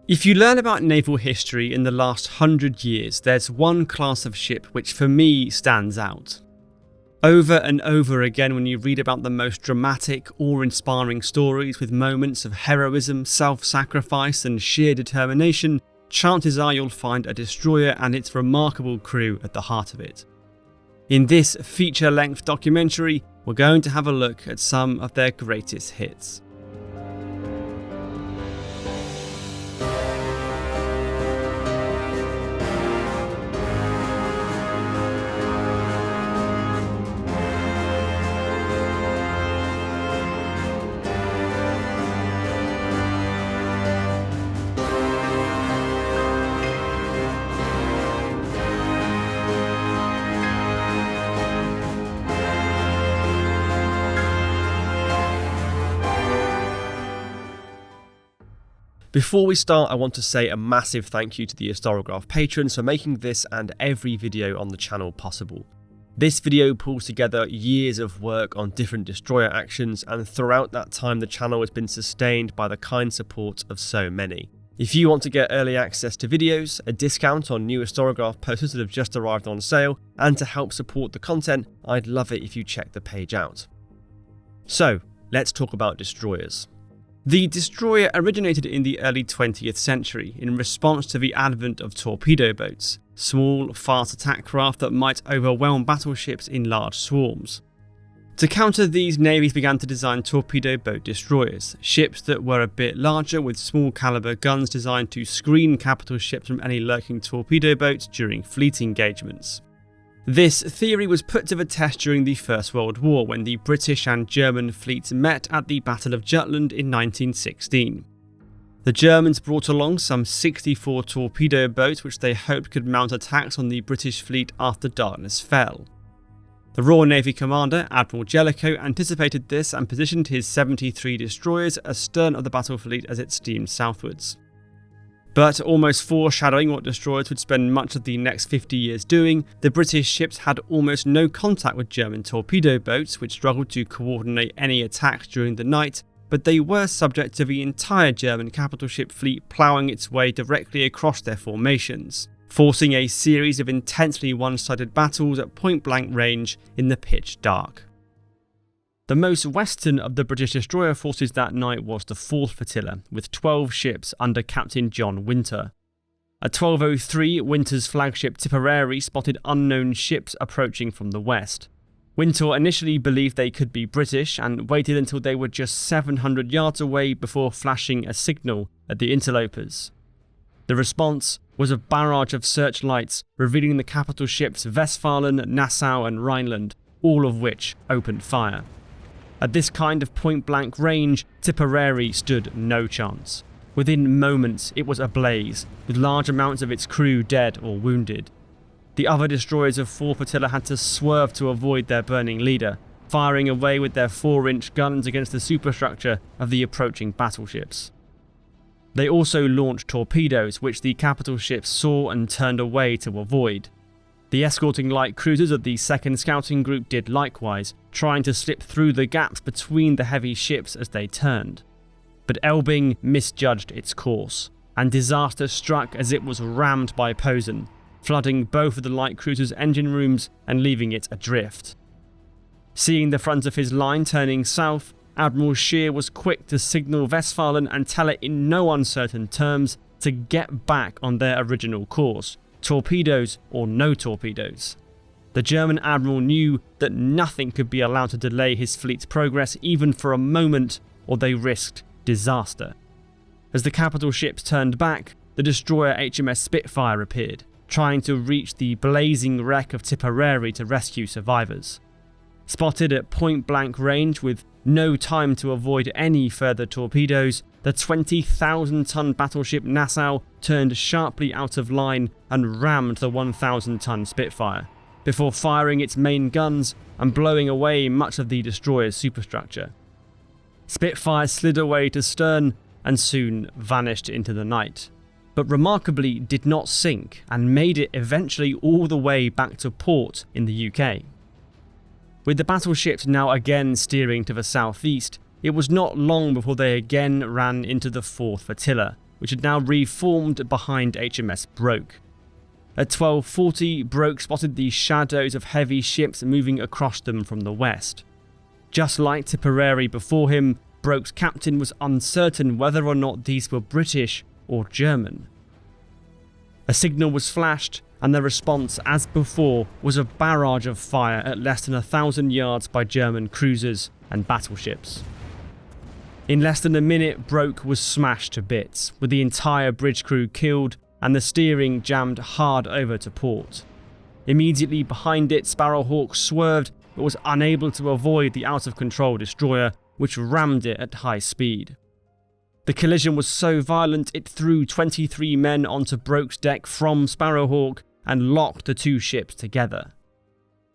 If you learn about naval history in the last 100 years, there's one class of ship which for me stands out. Over and over again, when you read about the most dramatic, awe-inspiring stories with moments of heroism, self-sacrifice and sheer determination, chances are you'll find a destroyer and its remarkable crew at the heart of it. In this feature-length documentary, we're going to have a look at some of their greatest hits. Before we start, I want to say a massive thank you to the Historigraph patrons for making this and every video on the channel possible. This video pulls together years of work on different destroyer actions, and throughout that time the channel has been sustained by the kind support of so many. If you want to get early access to videos, a discount on new Historigraph posters that have just arrived on sale, and to help support the content, I'd love it if you check the page out. So, let's talk about destroyers. The destroyer originated in the early 20th century in response to the advent of torpedo boats, small, fast attack craft that might overwhelm battleships in large swarms. To counter these, navies began to design torpedo boat destroyers, ships that were a bit larger with small caliber guns designed to screen capital ships from any lurking torpedo boats during fleet engagements. This theory was put to the test during the First World War when the British and German fleets met at the Battle of Jutland in 1916. The Germans brought along some 64 torpedo boats which they hoped could mount attacks on the British fleet after darkness fell. The Royal Navy commander, Admiral Jellicoe, anticipated this and positioned his 73 destroyers astern of the battle fleet as it steamed southwards. But almost foreshadowing what destroyers would spend much of the next 50 years doing, the British ships had almost no contact with German torpedo boats, which struggled to coordinate any attacks during the night, but they were subject to the entire German capital ship fleet ploughing its way directly across their formations, forcing a series of intensely one-sided battles at point-blank range in the pitch dark. The most western of the British destroyer forces that night was the 4th Flotilla, with 12 ships under Captain John Winter. At 12:03, Winter's flagship Tipperary spotted unknown ships approaching from the west. Winter initially believed they could be British and waited until they were just 700 yards away before flashing a signal at the interlopers. The response was a barrage of searchlights revealing the capital ships Westfalen, Nassau and Rhineland, all of which opened fire. At this kind of point-blank range, Tipperary stood no chance. Within moments, it was ablaze, with large amounts of its crew dead or wounded. The other destroyers of 4 Flotilla had to swerve to avoid their burning leader, firing away with their 4-inch guns against the superstructure of the approaching battleships. They also launched torpedoes, which the capital ships saw and turned away to avoid. The escorting light cruisers of the 2nd Scouting Group did likewise, trying to slip through the gaps between the heavy ships as they turned. But Elbing misjudged its course, and disaster struck as it was rammed by Posen, flooding both of the light cruiser's engine rooms and leaving it adrift. Seeing the front of his line turning south, Admiral Scheer was quick to signal Westfalen and tell it in no uncertain terms to get back on their original course, torpedoes or no torpedoes. The German admiral knew that nothing could be allowed to delay his fleet's progress even for a moment, or they risked disaster. As the capital ships turned back, the destroyer HMS Spitfire appeared, trying to reach the blazing wreck of Tipperary to rescue survivors. Spotted at point-blank range with no time to avoid any further torpedoes, the 20,000-ton battleship Nassau turned sharply out of line and rammed the 1,000-ton Spitfire, before firing its main guns and blowing away much of the destroyer's superstructure. Spitfire slid away to stern and soon vanished into the night, but remarkably did not sink and made it eventually all the way back to port in the UK. With the battleships now again steering to the southeast, it was not long before they again ran into the 4th Flotilla, which had now reformed behind HMS Broke. At 12:40, Broke spotted the shadows of heavy ships moving across them from the west. Just like Tipperary before him, Broke's captain was uncertain whether or not these were British or German. A signal was flashed, and the response, as before, was a barrage of fire at less than 1,000 yards by German cruisers and battleships. In less than a minute, Broke was smashed to bits, with the entire bridge crew killed and the steering jammed hard over to port. Immediately behind it, Sparrowhawk swerved but was unable to avoid the out-of-control destroyer, which rammed it at high speed. The collision was so violent it threw 23 men onto Broke's deck from Sparrowhawk and locked the two ships together.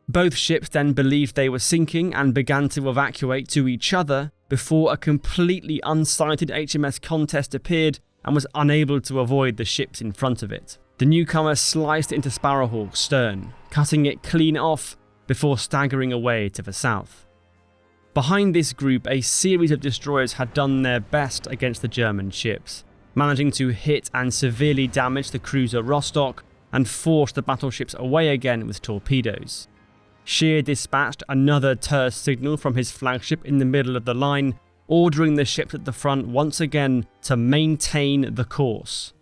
Both ships then believed they were sinking and began to evacuate to each other before a completely unsighted HMS Contest appeared and was unable to avoid the ships in front of it. The newcomer sliced into Sparrowhawk's stern, cutting it clean off before staggering away to the south. Behind this group, a series of destroyers had done their best against the German ships, managing to hit and severely damage the cruiser Rostock and force the battleships away again with torpedoes. Scheer dispatched another terse signal from his flagship in the middle of the line, ordering the ships at the front once again to maintain the course.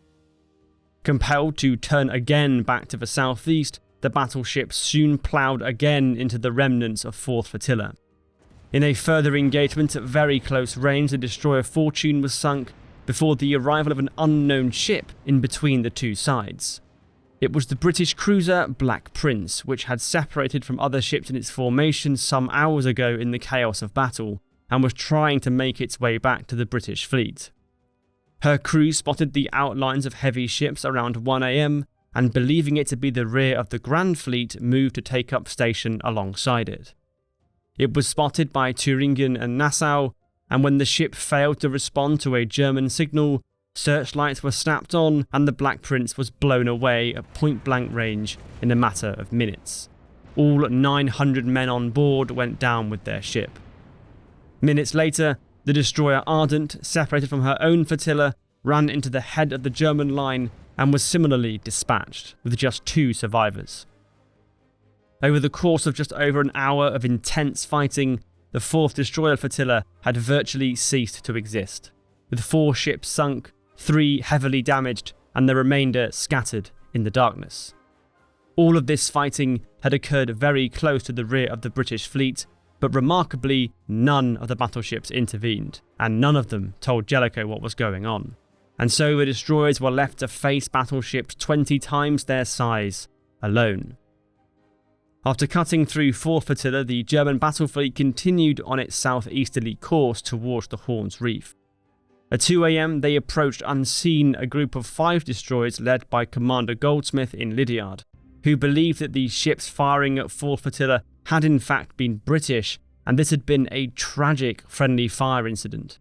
Compelled to turn again back to the southeast, the battleships soon ploughed again into the remnants of 4th Flotilla. In a further engagement at very close range, the destroyer Fortune was sunk before the arrival of an unknown ship in between the two sides. It was the British cruiser Black Prince, which had separated from other ships in its formation some hours ago in the chaos of battle, and was trying to make its way back to the British fleet. Her crew spotted the outlines of heavy ships around 1 AM, and believing it to be the rear of the Grand Fleet, moved to take up station alongside it. It was spotted by Thuringen and Nassau, and when the ship failed to respond to a German signal, searchlights were snapped on and the Black Prince was blown away at point-blank range in a matter of minutes. All 900 men on board went down with their ship. Minutes later, the destroyer Ardent, separated from her own flotilla, ran into the head of the German line and was similarly dispatched, with just 2 survivors. Over the course of just over an hour of intense fighting, the 4th destroyer flotilla had virtually ceased to exist, with 4 ships sunk, 3 heavily damaged, and the remainder scattered in the darkness. All of this fighting had occurred very close to the rear of the British fleet, but remarkably, none of the battleships intervened, and none of them told Jellicoe what was going on. And so the destroyers were left to face battleships 20 times their size, alone. After cutting through 4th Flotilla, the German battle fleet continued on its southeasterly course towards the Horn's Reef. At 2 AM, they approached unseen a group of 5 destroyers led by Commander Goldsmith in Lydiard, who believed that the ships firing at 4th Flotilla had in fact been British, and this had been a tragic friendly fire incident.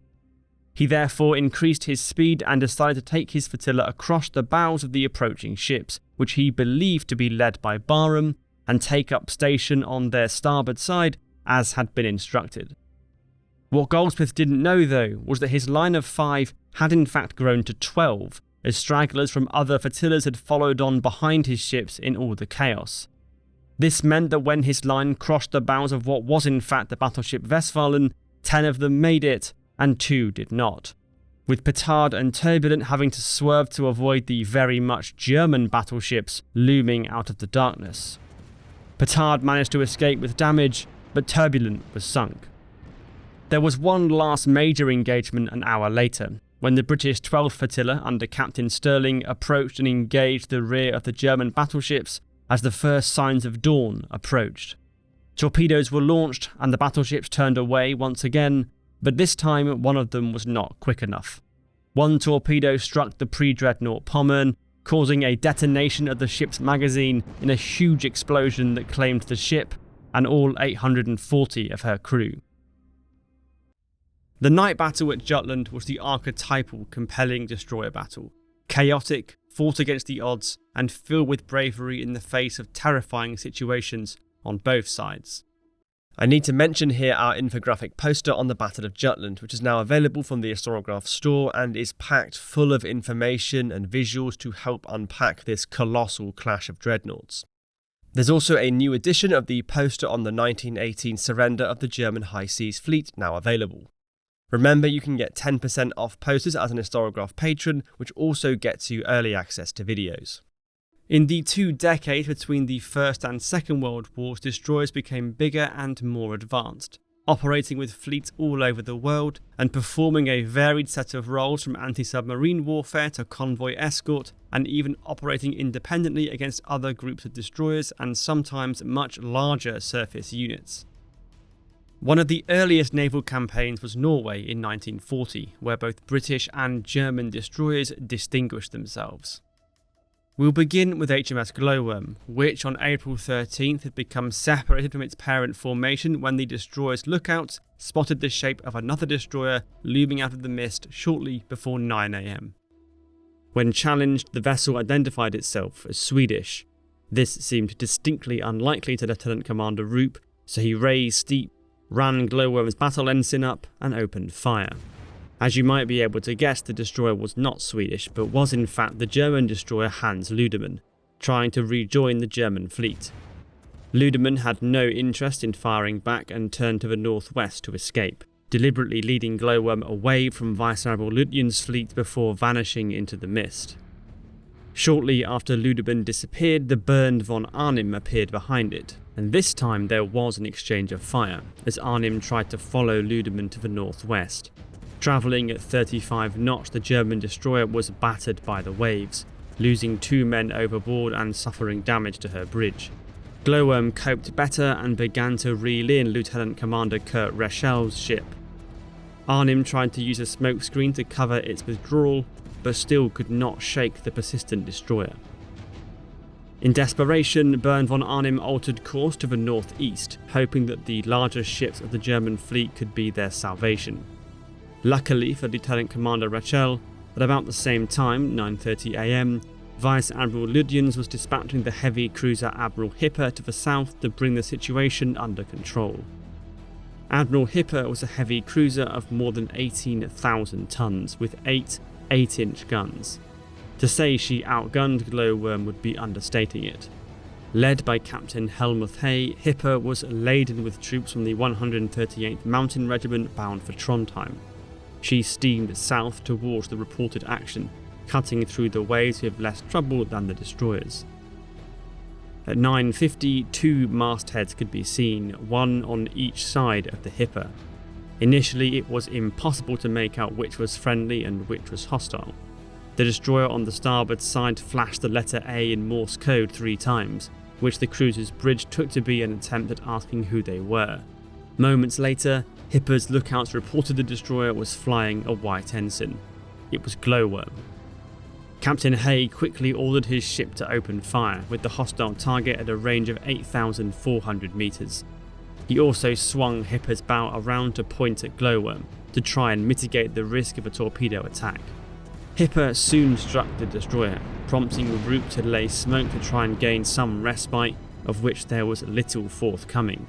He therefore increased his speed and decided to take his flotilla across the bows of the approaching ships, which he believed to be led by Barham, and take up station on their starboard side as had been instructed. What Goldsmith didn't know though was that his line of 5 had in fact grown to 12, as stragglers from other flotillas had followed on behind his ships in all the chaos. This meant that when his line crossed the bows of what was in fact the battleship Westfalen, 10 of them made it and 2 did not, with Petard and Turbulent having to swerve to avoid the very much German battleships looming out of the darkness. Petard managed to escape with damage, but Turbulent was sunk. There was one last major engagement an hour later, when the British 12th Flotilla under Captain Stirling approached and engaged the rear of the German battleships as the first signs of dawn approached. Torpedoes were launched and the battleships turned away once again, but this time one of them was not quick enough. One torpedo struck the pre-dreadnought Pommern, causing a detonation of the ship's magazine in a huge explosion that claimed the ship and all 840 of her crew. The night battle at Jutland was the archetypal compelling destroyer battle, chaotic, fought against the odds, and filled with bravery in the face of terrifying situations on both sides. I need to mention here our infographic poster on the Battle of Jutland, which is now available from the Historigraph store and is packed full of information and visuals to help unpack this colossal clash of dreadnoughts. There's also a new edition of the poster on the 1918 surrender of the German High Seas Fleet now available. Remember, you can get 10% off posters as an Historigraph patron, which also gets you early access to videos. In the 2 decades between the First and Second World Wars, destroyers became bigger and more advanced, operating with fleets all over the world and performing a varied set of roles from anti-submarine warfare to convoy escort, and even operating independently against other groups of destroyers and sometimes much larger surface units. One of the earliest naval campaigns was Norway in 1940, where both British and German destroyers distinguished themselves. We'll begin with HMS Glowworm, which on April 13th had become separated from its parent formation when the destroyer's lookouts spotted the shape of another destroyer looming out of the mist shortly before 9 AM. When challenged, the vessel identified itself as Swedish. This seemed distinctly unlikely to Lieutenant Commander Roop, so he raised steep, ran Glowworm's battle ensign up and opened fire. As you might be able to guess, the destroyer was not Swedish, but was in fact the German destroyer Hans Ludemann, trying to rejoin the German fleet. Ludemann had no interest in firing back and turned to the northwest to escape, deliberately leading Glowworm away from Vice Admiral Lutjen's fleet before vanishing into the mist. Shortly after Ludemann disappeared, the Bernd von Arnim appeared behind it, and this time there was an exchange of fire, as Arnim tried to follow Ludemann to the northwest. Travelling at 35 knots, the German destroyer was battered by the waves, losing 2 men overboard and suffering damage to her bridge. Glowworm coped better and began to reel in Lieutenant Commander Kurt Reschel's ship. Arnim tried to use a smokescreen to cover its withdrawal, but still could not shake the persistent destroyer. In desperation, Bernd von Arnim altered course to the northeast, hoping that the larger ships of the German fleet could be their salvation. Luckily for Lieutenant Commander Reschel, at about the same time, 9:30 AM, Vice Admiral Lutjens was dispatching the heavy cruiser Admiral Hipper to the south to bring the situation under control. Admiral Hipper was a heavy cruiser of more than 18,000 tons, with 8 8-inch guns. To say she outgunned Glowworm would be understating it. Led by Captain Helmuth Hay, Hipper was laden with troops from the 138th Mountain Regiment bound for Trondheim. She steamed south towards the reported action, cutting through the waves with less trouble than the destroyers. At 9:50, 2 mastheads could be seen, one on each side of the Hipper. Initially, it was impossible to make out which was friendly and which was hostile. The destroyer on the starboard side flashed the letter A in Morse code 3 times, which the cruiser's bridge took to be an attempt at asking who they were. Moments later, Hipper's lookouts reported the destroyer was flying a white ensign. It was Glowworm. Captain Hay quickly ordered his ship to open fire, with the hostile target at a range of 8,400 metres. He also swung Hipper's bow around to point at Glowworm, to try and mitigate the risk of a torpedo attack. Hipper soon struck the destroyer, prompting Roop to lay smoke to try and gain some respite, of which there was little forthcoming.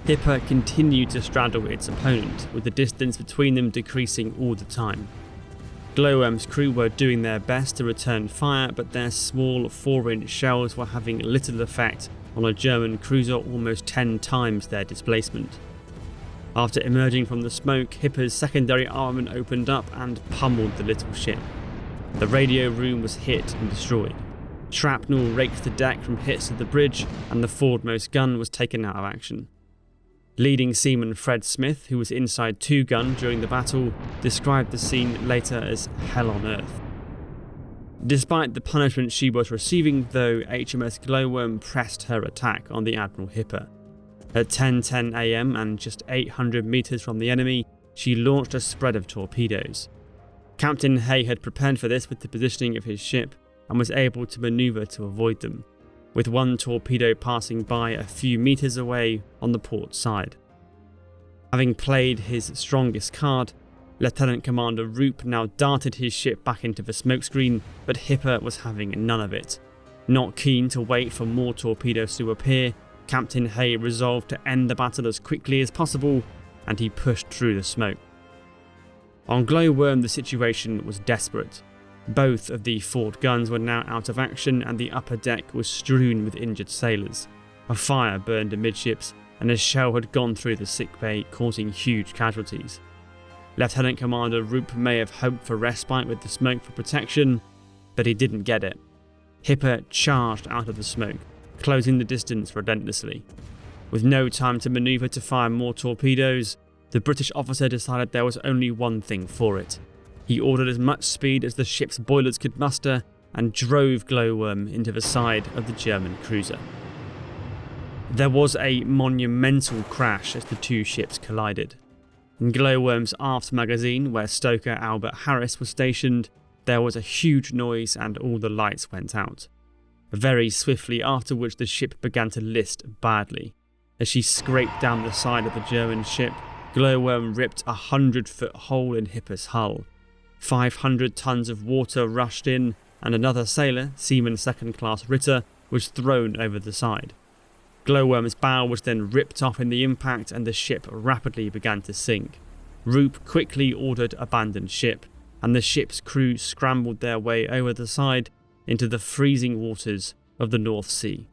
Hipper continued to straddle its opponent, with the distance between them decreasing all the time. Glowworm's crew were doing their best to return fire, but their small 4-inch shells were having little effect on a German cruiser almost 10 times their displacement. After emerging from the smoke, Hipper's secondary armament opened up and pummeled the little ship. The radio room was hit and destroyed. Shrapnel raked the deck from hits to the bridge, and the forwardmost gun was taken out of action. Leading seaman Fred Smith, who was inside 2 gun during the battle, described the scene later as hell on earth. Despite the punishment she was receiving, though, HMS Glowworm pressed her attack on the Admiral Hipper. At 10:10 AM and just 800 metres from the enemy, she launched a spread of torpedoes. Captain Hay had prepared for this with the positioning of his ship and was able to manoeuvre to avoid them, with one torpedo passing by a few metres away on the port side. Having played his strongest card, Lieutenant Commander Roop now darted his ship back into the smokescreen, but Hipper was having none of it. Not keen to wait for more torpedoes to appear, Captain Hay resolved to end the battle as quickly as possible, and he pushed through the smoke. On Glowworm, the situation was desperate. Both of the forward guns were now out of action, and the upper deck was strewn with injured sailors. A fire burned amidships, and a shell had gone through the sickbay, causing huge casualties. Lieutenant Commander Roop may have hoped for respite with the smoke for protection, but he didn't get it. Hipper charged out of the smoke, closing the distance relentlessly. With no time to manoeuvre to fire more torpedoes, the British officer decided there was only one thing for it. He ordered as much speed as the ship's boilers could muster and drove Glowworm into the side of the German cruiser. There was a monumental crash as the two ships collided. In Glowworm's aft magazine, where stoker Albert Harris was stationed, there was a huge noise and all the lights went out. Very swiftly afterwards, the ship began to list badly. As she scraped down the side of the German ship, Glowworm ripped a 100-foot hole in Hipper's hull. 500 tons of water rushed in, and another sailor, Seaman Second Class Ritter, was thrown over the side. Glowworm's bow was then ripped off in the impact, and the ship rapidly began to sink. Roop quickly ordered abandon ship, and the ship's crew scrambled their way over the side into the freezing waters of the North Sea.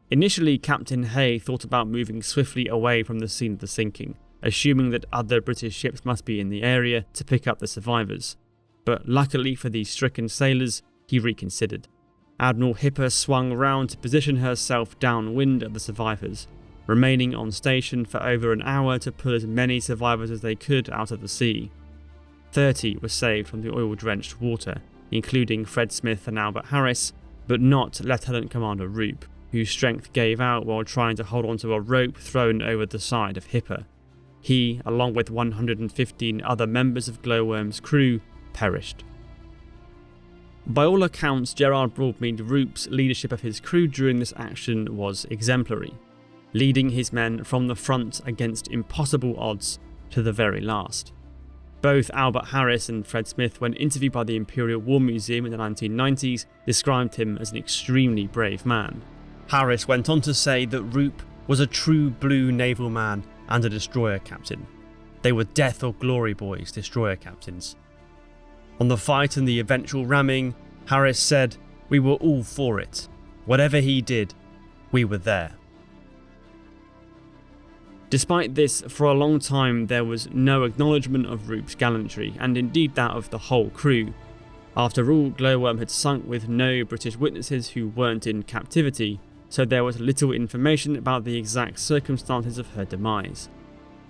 Initially, Captain Hay thought about moving swiftly away from the scene of the sinking, assuming that other British ships must be in the area to pick up the survivors. But luckily for these stricken sailors, he reconsidered. Admiral Hipper swung round to position herself downwind of the survivors, remaining on station for over an hour to pull as many survivors as they could out of the sea. 30 were saved from the oil-drenched water, including Fred Smith and Albert Harris, but not Lieutenant Commander Roop, whose strength gave out while trying to hold onto a rope thrown over the side of Hipper. He, along with 115 other members of Glowworm's crew, perished. By all accounts, Gerard Broadmead Roop's leadership of his crew during this action was exemplary, leading his men from the front against impossible odds to the very last. Both Albert Harris and Fred Smith, when interviewed by the Imperial War Museum in the 1990s, described him as an extremely brave man. Harris went on to say that Roop was a true blue naval man and a destroyer captain. They were death or glory boys, destroyer captains. On the fight and the eventual ramming, Harris said, "We were all for it. Whatever he did, we were there." Despite this, for a long time there was no acknowledgement of Roop's gallantry, and indeed that of the whole crew. After all, Glowworm had sunk with no British witnesses who weren't in captivity, so there was little information about the exact circumstances of her demise.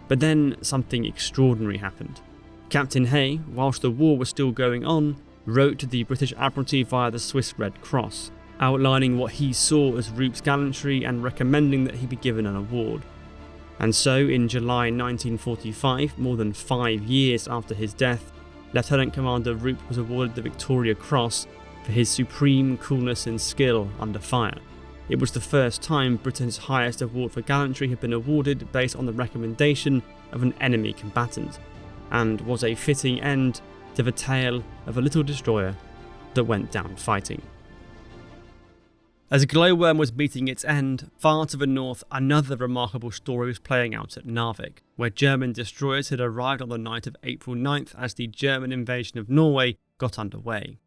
But then something extraordinary happened. Captain Hay, whilst the war was still going on, wrote to the British Admiralty via the Swiss Red Cross, outlining what he saw as Roop's gallantry and recommending that he be given an award. And so, in July 1945, more than 5 years after his death, Lieutenant Commander Roop was awarded the Victoria Cross for his supreme coolness and skill under fire. It was the first time Britain's highest award for gallantry had been awarded based on the recommendation of an enemy combatant, and was a fitting end to the tale of a little destroyer that went down fighting. As Glowworm was meeting its end, far to the north, another remarkable story was playing out at Narvik, where German destroyers had arrived on the night of April 9th as the German invasion of Norway got underway.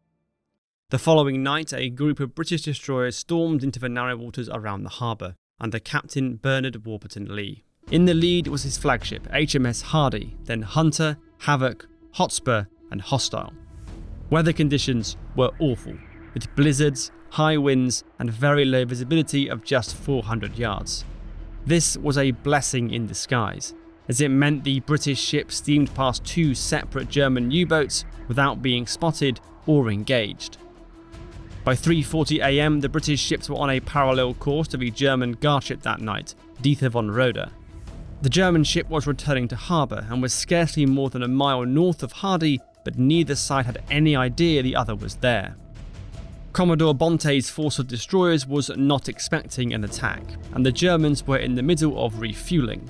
The following night, a group of British destroyers stormed into the narrow waters around the harbour, under Captain Bernard Warburton Lee. In the lead was his flagship, HMS Hardy, then Hunter, Havoc, Hotspur and Hostile. Weather conditions were awful, with blizzards, high winds and very low visibility of just 400 yards. This was a blessing in disguise, as it meant the British ship steamed past 2 separate German U-boats without being spotted or engaged. By 3:40 AM, the British ships were on a parallel course to the German guard ship that night, Dieter von Roeder. The German ship was returning to harbour and was scarcely more than a mile north of Hardy, but neither side had any idea the other was there. Commodore Bonte's force of destroyers was not expecting an attack, and the Germans were in the middle of refuelling.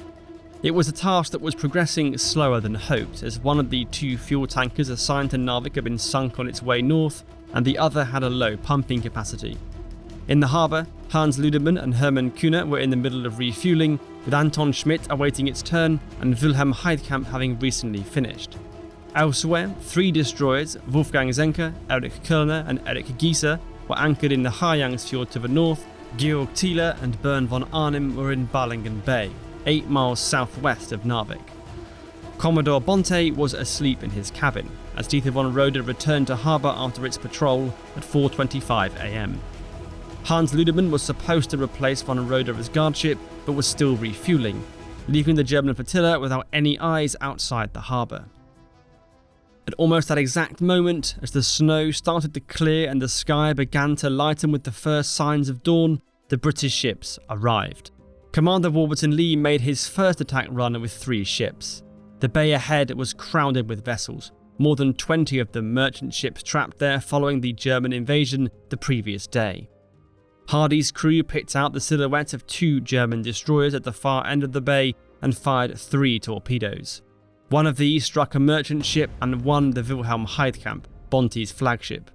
It was a task that was progressing slower than hoped, as one of the 2 fuel tankers assigned to Narvik had been sunk on its way north, and the other had a low pumping capacity. In the harbour, Hans Ludemann and Hermann Kühne were in the middle of refuelling, with Anton Schmidt awaiting its turn and Wilhelm Heidkamp having recently finished. Elsewhere, 3 destroyers, Wolfgang Zenker, Erich Kölner and Erich Gieser, were anchored in the Harjangsfjord to the north. Georg Thiele and Bernd von Arnim were in Balingen Bay, 8 miles southwest of Narvik. Commodore Bonte was asleep in his cabin, as Dieter von Roeder returned to harbour after its patrol at 4:25 am. Hans Ludemann was supposed to replace von Roeder as guardship, but was still refuelling, leaving the German flotilla without any eyes outside the harbour. At almost that exact moment, as the snow started to clear and the sky began to lighten with the first signs of dawn, the British ships arrived. Commander Warburton Lee made his first attack run with 3 ships. The bay ahead was crowded with vessels, more than 20 of them merchant ships trapped there following the German invasion the previous day. Hardy's crew picked out the silhouette of 2 German destroyers at the far end of the bay and fired 3 torpedoes. One of these struck a merchant ship and one the Wilhelm Heidkamp, Bonte's flagship.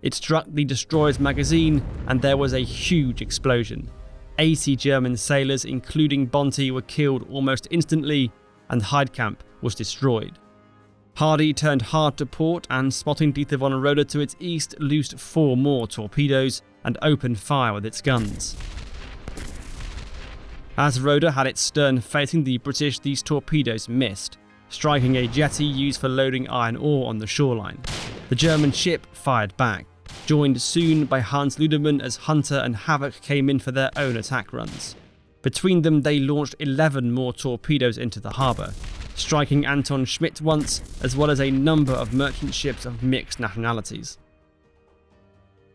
It struck the destroyer's magazine and there was a huge explosion. 80 German sailors, including Bonte, were killed almost instantly, and Heidkamp was destroyed. Hardy turned hard to port and, spotting Dieter von Roeder to its east, loosed 4 more torpedoes and opened fire with its guns. As Roeder had its stern facing the British, these torpedoes missed, striking a jetty used for loading iron ore on the shoreline. The German ship fired back, joined soon by Hans Ludemann as Hunter and Havoc came in for their own attack runs. Between them they launched 11 more torpedoes into the harbour, striking Anton Schmidt once, as well as a number of merchant ships of mixed nationalities.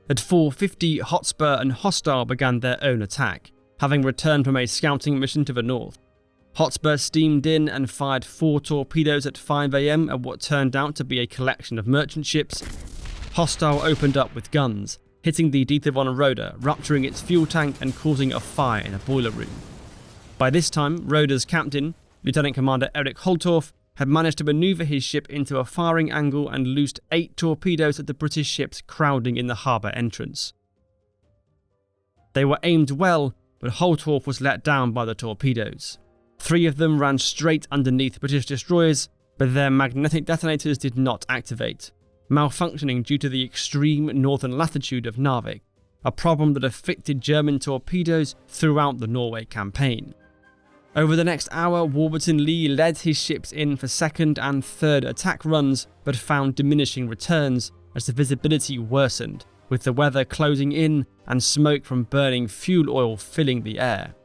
At 4:50, Hotspur and Hostile began their own attack, having returned from a scouting mission to the north. Hotspur steamed in and fired 4 torpedoes at 5 am at what turned out to be a collection of merchant ships. Hostile opened up with guns, hitting the Dieter von Roeder, rupturing its fuel tank and causing a fire in a boiler room. By this time, Roeder's captain, Lieutenant Commander Erich Holtorf, had managed to manoeuvre his ship into a firing angle and loosed 8 torpedoes at the British ships crowding in the harbour entrance. They were aimed well, but Holtorf was let down by the torpedoes. 3 of them ran straight underneath British destroyers, but their magnetic detonators did not activate, malfunctioning due to the extreme northern latitude of Narvik, a problem that afflicted German torpedoes throughout the Norway campaign. Over the next hour, Warburton Lee led his ships in for second and third attack runs, but found diminishing returns as the visibility worsened, with the weather closing in and smoke from burning fuel oil filling the air.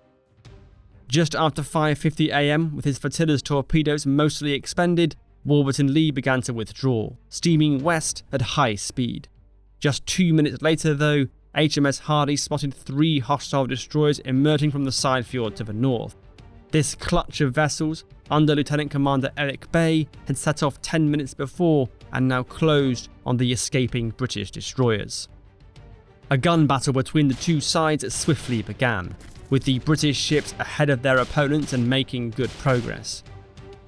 Just after 5:50 am, with his flotilla's torpedoes mostly expended, Warburton Lee began to withdraw, steaming west at high speed. Just 2 minutes later though, HMS Hardy spotted 3 hostile destroyers emerging from the side fjord to the north. This clutch of vessels, under Lieutenant Commander Eric Bay, had set off 10 minutes before and now closed on the escaping British destroyers. A gun battle between the 2 sides swiftly began, with the British ships ahead of their opponents and making good progress.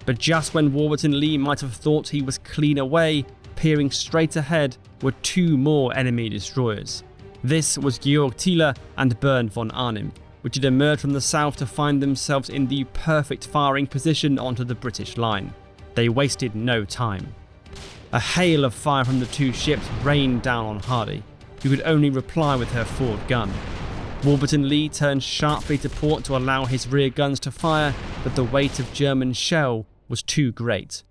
But just when Warburton Lee might have thought he was clean away, peering straight ahead were 2 more enemy destroyers. This was Georg Thiele and Bernd von Arnim, which had emerged from the south to find themselves in the perfect firing position onto the British line. They wasted no time. A hail of fire from the 2 ships rained down on Hardy, who could only reply with her forward gun. Warburton Lee turned sharply to port to allow his rear guns to fire, but the weight of German shell was too great.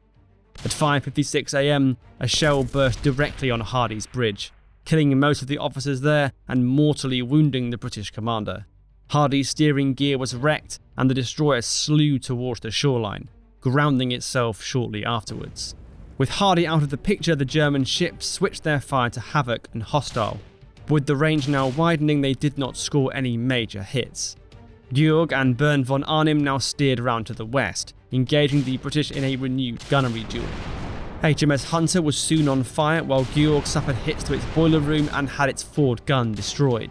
At 5:56 am, a shell burst directly on Hardy's bridge, killing most of the officers there and mortally wounding the British commander. Hardy's steering gear was wrecked and the destroyer slew towards the shoreline, grounding itself shortly afterwards. With Hardy out of the picture, the German ships switched their fire to Havoc and Hostile. With the range now widening, they did not score any major hits. Georg and Bernd von Arnim now steered round to the west, engaging the British in a renewed gunnery duel. HMS Hunter was soon on fire, while Georg suffered hits to its boiler room and had its forward gun destroyed.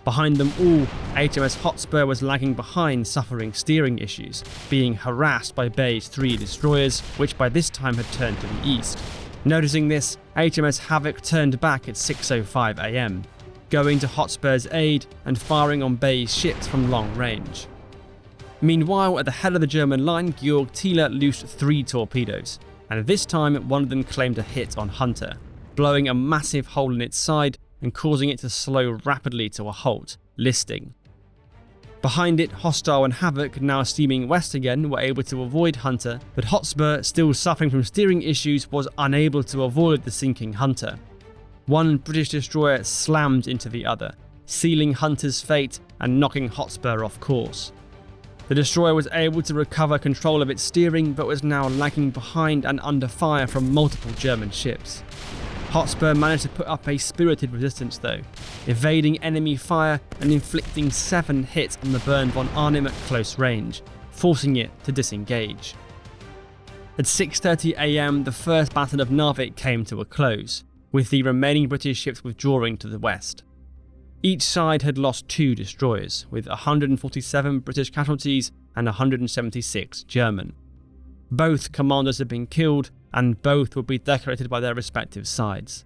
Behind them all, HMS Hotspur was lagging behind, suffering steering issues, being harassed by Bay's 3 destroyers, which by this time had turned to the east. Noticing this, HMS Havoc turned back at 6:05 am. going to Hotspur's aid and firing on Bay's ships from long range. Meanwhile, at the head of the German line, Georg Thiele loosed 3 torpedoes, and this time one of them claimed a hit on Hunter, blowing a massive hole in its side and causing it to slow rapidly to a halt, listing. Behind it, Hostile and Havoc, now steaming west again, were able to avoid Hunter, but Hotspur, still suffering from steering issues, was unable to avoid the sinking Hunter. One British destroyer slammed into the other, sealing Hunter's fate and knocking Hotspur off course. The destroyer was able to recover control of its steering, but was now lagging behind and under fire from multiple German ships. Hotspur managed to put up a spirited resistance though, evading enemy fire and inflicting 7 hits on the Bern von Arnim at close range, forcing it to disengage. At 6:30 AM, the first Battle of Narvik came to a close, with the remaining British ships withdrawing to the west. Each side had lost 2 destroyers, with 147 British casualties and 176 German. Both commanders had been killed, and both would be decorated by their respective sides.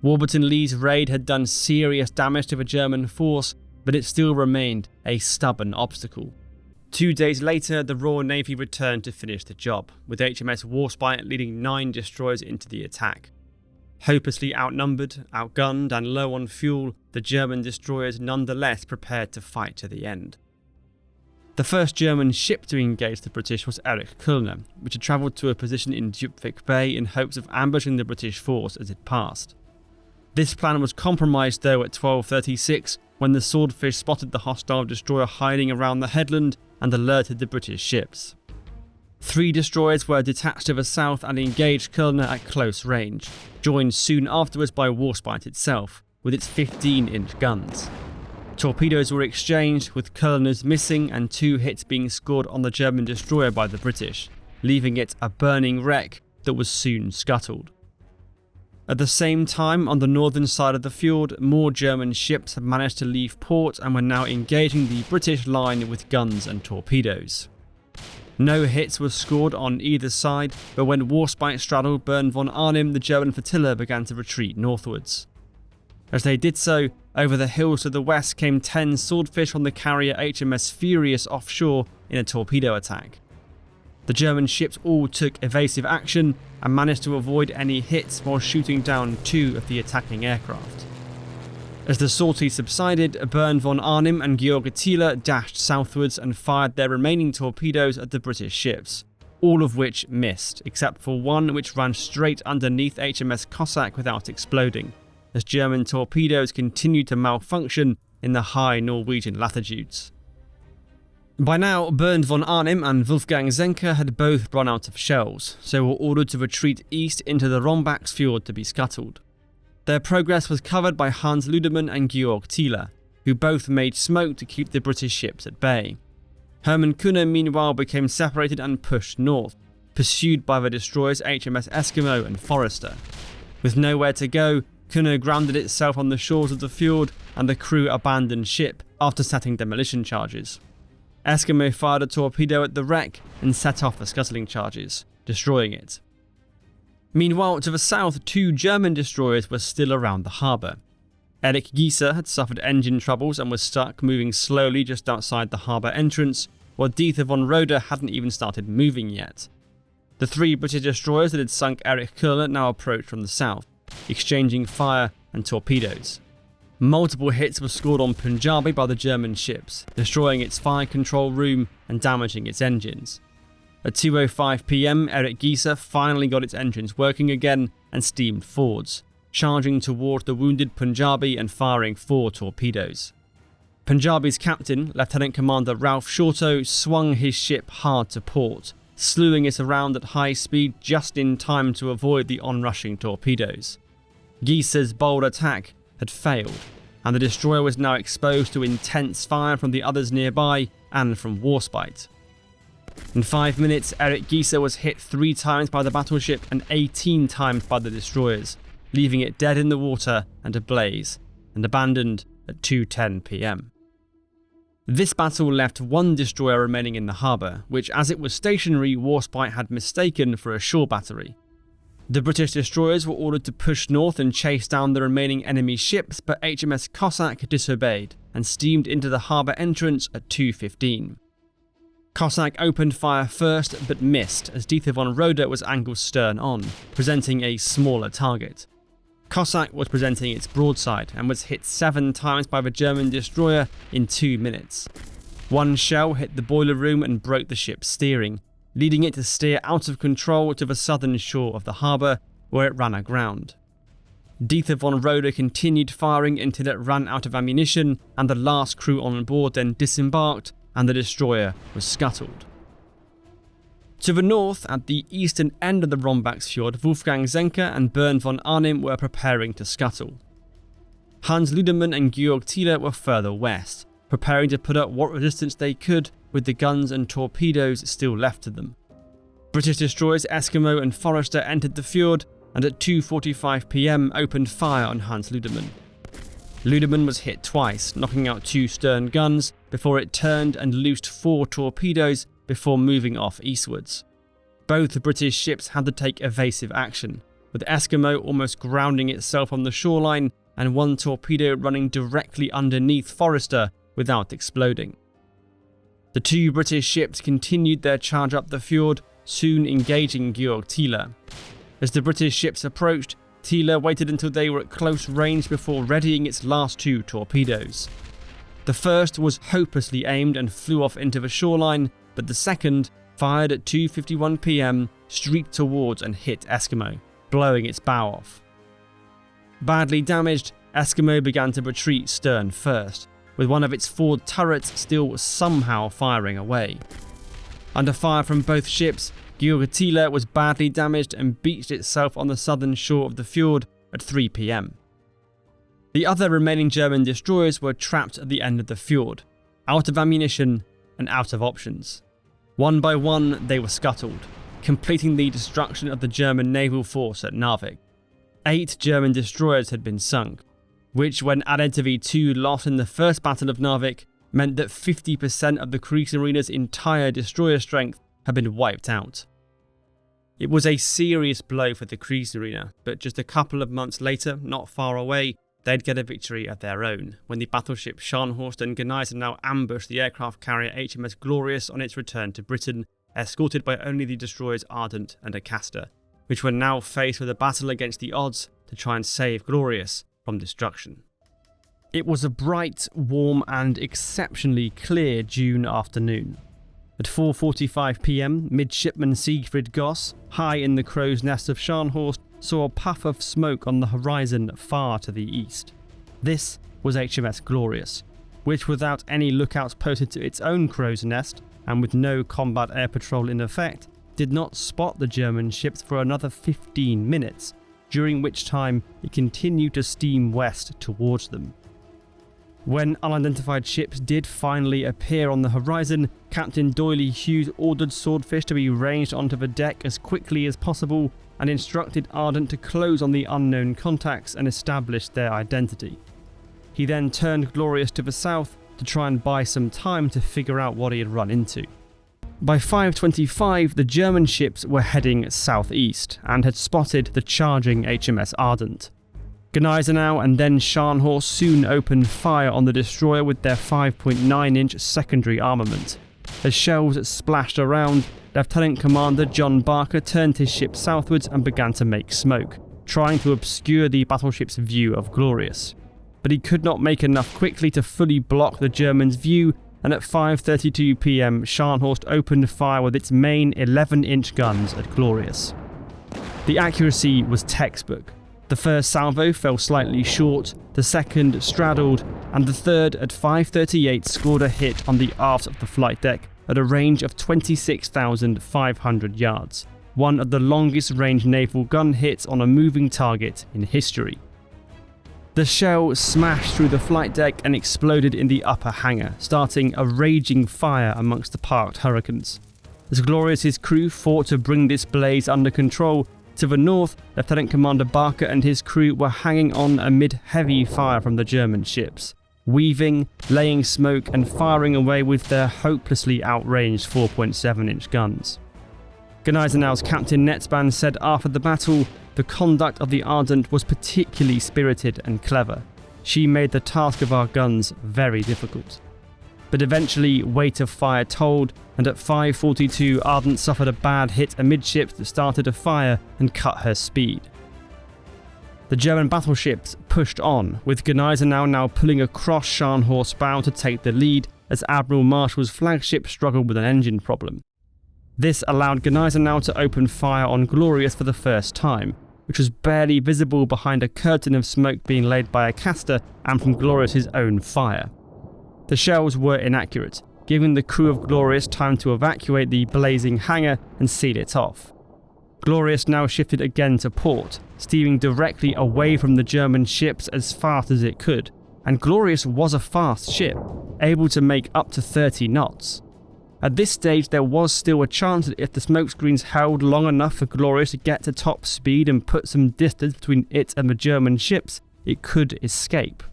Warburton Lee's raid had done serious damage to the German force, but it still remained a stubborn obstacle. 2 days later, the Royal Navy returned to finish the job, with HMS Warspite leading 9 destroyers into the attack. Hopelessly outnumbered, outgunned, and low on fuel, the German destroyers nonetheless prepared to fight to the end. The first German ship to engage the British was Erich Kullner, which had travelled to a position in Djupvik Bay in hopes of ambushing the British force as it passed. This plan was compromised though at 12:36 when the Swordfish spotted the hostile destroyer hiding around the headland and alerted the British ships. 3 destroyers were detached to the south and engaged Kullner at close range, joined soon afterwards by Warspite itself, with its 15-inch guns. Torpedoes were exchanged, with Kullner's missing and 2 hits being scored on the German destroyer by the British, leaving it a burning wreck that was soon scuttled. At the same time, on the northern side of the fjord, more German ships had managed to leave port and were now engaging the British line with guns and torpedoes. No hits were scored on either side, but when Warspite straddled Bern von Arnim, the German flotilla began to retreat northwards. As they did so, over the hills to the west came 10 Swordfish on the carrier HMS Furious offshore in a torpedo attack. The German ships all took evasive action and managed to avoid any hits while shooting down 2 of the attacking aircraft. As the sortie subsided, Bern von Arnim and Georg Thiele dashed southwards and fired their remaining torpedoes at the British ships, all of which missed, except for one which ran straight underneath HMS Cossack without exploding, as German torpedoes continued to malfunction in the high Norwegian latitudes. By now, Bern von Arnim and Wolfgang Zenker had both run out of shells, so were ordered to retreat east into the Rombax fjord to be scuttled. Their progress was covered by Hans Ludemann and Georg Thiele, who both made smoke to keep the British ships at bay. Hermann Kühne meanwhile became separated and pushed north, pursued by the destroyers HMS Eskimo and Forester. With nowhere to go, Kühne grounded itself on the shores of the fjord and the crew abandoned ship after setting demolition charges. Eskimo fired a torpedo at the wreck and set off the scuttling charges, destroying it. Meanwhile, to the south, 2 German destroyers were still around the harbour. Erich Gieser had suffered engine troubles and was stuck moving slowly just outside the harbour entrance, while Dieter von Roeder hadn't even started moving yet. The 3 British destroyers that had sunk Erich Kullner now approached from the south, exchanging fire and torpedoes. Multiple hits were scored on Punjabi by the German ships, destroying its fire control room and damaging its engines. At 2:05 PM, Erich Gieser finally got its engines working again and steamed forwards, charging toward the wounded Punjabi and firing 4 torpedoes. Punjabi's captain, Lieutenant Commander Ralph Shorto, swung his ship hard to port, slewing it around at high speed just in time to avoid the onrushing torpedoes. Gieser's bold attack had failed, and the destroyer was now exposed to intense fire from the others nearby and from Warspite. In 5 minutes, Erich Gieser was hit 3 times by the battleship and 18 times by the destroyers, leaving it dead in the water and ablaze, and abandoned at 2:10 PM. This battle left 1 destroyer remaining in the harbour, which as it was stationary, Warspite had mistaken for a shore battery. The British destroyers were ordered to push north and chase down the remaining enemy ships, but HMS Cossack disobeyed and steamed into the harbour entrance at 2:15. Cossack opened fire first but missed as Dieter von Roeder was angled stern on, presenting a smaller target. Cossack was presenting its broadside and was hit 7 times by the German destroyer in 2 minutes. One shell hit the boiler room and broke the ship's steering, leading it to steer out of control to the southern shore of the harbour, where it ran aground. Dieter von Roeder continued firing until it ran out of ammunition, and the last crew on board then disembarked and the destroyer was scuttled. To the north, at the eastern end of the Rombaksfjord, Wolfgang Zenke and Bernd von Arnim were preparing to scuttle. Hans Ludemann and Georg Thiele were further west, preparing to put up what resistance they could with the guns and torpedoes still left to them. British destroyers Eskimo and Forester entered the fjord and at 2:45 PM opened fire on Hans Ludemann. Ludemann was hit twice, knocking out 2 stern guns before it turned and loosed 4 torpedoes before moving off eastwards. Both British ships had to take evasive action, with Eskimo almost grounding itself on the shoreline and 1 torpedo running directly underneath Forester without exploding. The 2 British ships continued their charge up the fjord, soon engaging Georg Thiele. As the British ships approached, Thiele waited until they were at close range before readying its last 2 torpedoes. The first was hopelessly aimed and flew off into the shoreline, but the second, fired at 2:51 PM, streaked towards and hit Eskimo, blowing its bow off. Badly damaged, Eskimo began to retreat stern first, with one of its forward turrets still somehow firing away. Under fire from both ships, Georg Thiele was badly damaged and beached itself on the southern shore of the fjord at 3 PM. The other remaining German destroyers were trapped at the end of the fjord, out of ammunition and out of options. One by one they were scuttled, completing the destruction of the German naval force at Narvik. 8 German destroyers had been sunk, which when added to the 2 lost in the first Battle of Narvik meant that 50% of the Kriegsarena's entire destroyer strength had been wiped out. It was a serious blow for the Kriegsarena, but just a couple of months later, not far away, they'd get a victory of their own, when the battleship Scharnhorst and Gneisenau ambushed the aircraft carrier HMS Glorious on its return to Britain, escorted by only the destroyers Ardent and Acasta, which were now faced with a battle against the odds to try and save Glorious from destruction. It was a bright, warm and exceptionally clear June afternoon. At 4:45 PM, midshipman Siegfried Goss, high in the crow's nest of Scharnhorst, saw a puff of smoke on the horizon far to the east. This was HMS Glorious, which without any lookouts posted to its own crow's nest, and with no combat air patrol in effect, did not spot the German ships for another 15 minutes, during which time it continued to steam west towards them. When unidentified ships did finally appear on the horizon, Captain Doyley Hughes ordered Swordfish to be ranged onto the deck as quickly as possible and instructed Ardent to close on the unknown contacts and establish their identity. He then turned Glorious to the south to try and buy some time to figure out what he had run into. By 5:25, the German ships were heading southeast and had spotted the charging HMS Ardent. Gneisenau and then Scharnhorst soon opened fire on the destroyer with their 5.9-inch secondary armament. As shells splashed around, Lieutenant Commander John Barker turned his ship southwards and began to make smoke, trying to obscure the battleship's view of Glorious. But he could not make enough quickly to fully block the Germans' view, and at 5:32 PM, Scharnhorst opened fire with its main 11-inch guns at Glorious. The accuracy was textbook. The first salvo fell slightly short, the second straddled, and the third at 5:38 scored a hit on the aft of the flight deck at a range of 26,500 yards, one of the longest range naval gun hits on a moving target in history. The shell smashed through the flight deck and exploded in the upper hangar, starting a raging fire amongst the parked Hurricanes. As Glorious's crew fought to bring this blaze under control, to the north, Lieutenant Commander Barker and his crew were hanging on amid heavy fire from the German ships, weaving, laying smoke and firing away with their hopelessly outranged 4.7-inch guns. Gneisenau's Captain Netzban said after the battle, the conduct of the Ardent was particularly spirited and clever. She made the task of our guns very difficult. But eventually, weight of fire told, and at 5:42 Ardent suffered a bad hit amidships that started a fire and cut her speed. The German battleships pushed on, with Gneisenau now pulling across Scharnhorst's bow to take the lead as Admiral Marshall's flagship struggled with an engine problem. This allowed Gneisenau to open fire on Glorious for the first time, which was barely visible behind a curtain of smoke being laid by Acasta and from Glorious's own fire. The shells were inaccurate, giving the crew of Glorious time to evacuate the blazing hangar and seal it off. Glorious now shifted again to port, steering directly away from the German ships as fast as it could, and Glorious was a fast ship, able to make up to 30 knots. At this stage there was still a chance that if the smokescreens held long enough for Glorious to get to top speed and put some distance between it and the German ships, it could escape.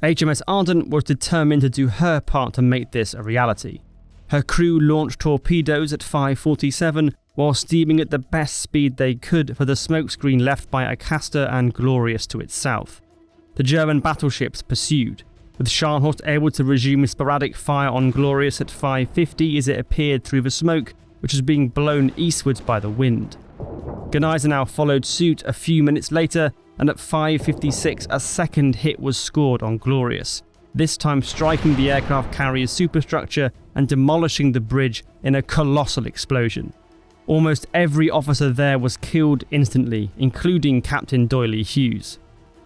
HMS Ardent was determined to do her part to make this a reality. Her crew launched torpedoes at 5:47 while steaming at the best speed they could for the smokescreen left by Acasta and Glorious to its south. The German battleships pursued, with Scharnhorst able to resume sporadic fire on Glorious at 5:50 as it appeared through the smoke, which was being blown eastwards by the wind. Gneisenau followed suit a few minutes later, and at 5:56 a second hit was scored on Glorious, this time striking the aircraft carrier's superstructure and demolishing the bridge in a colossal explosion. Almost every officer there was killed instantly, including Captain Doyley Hughes.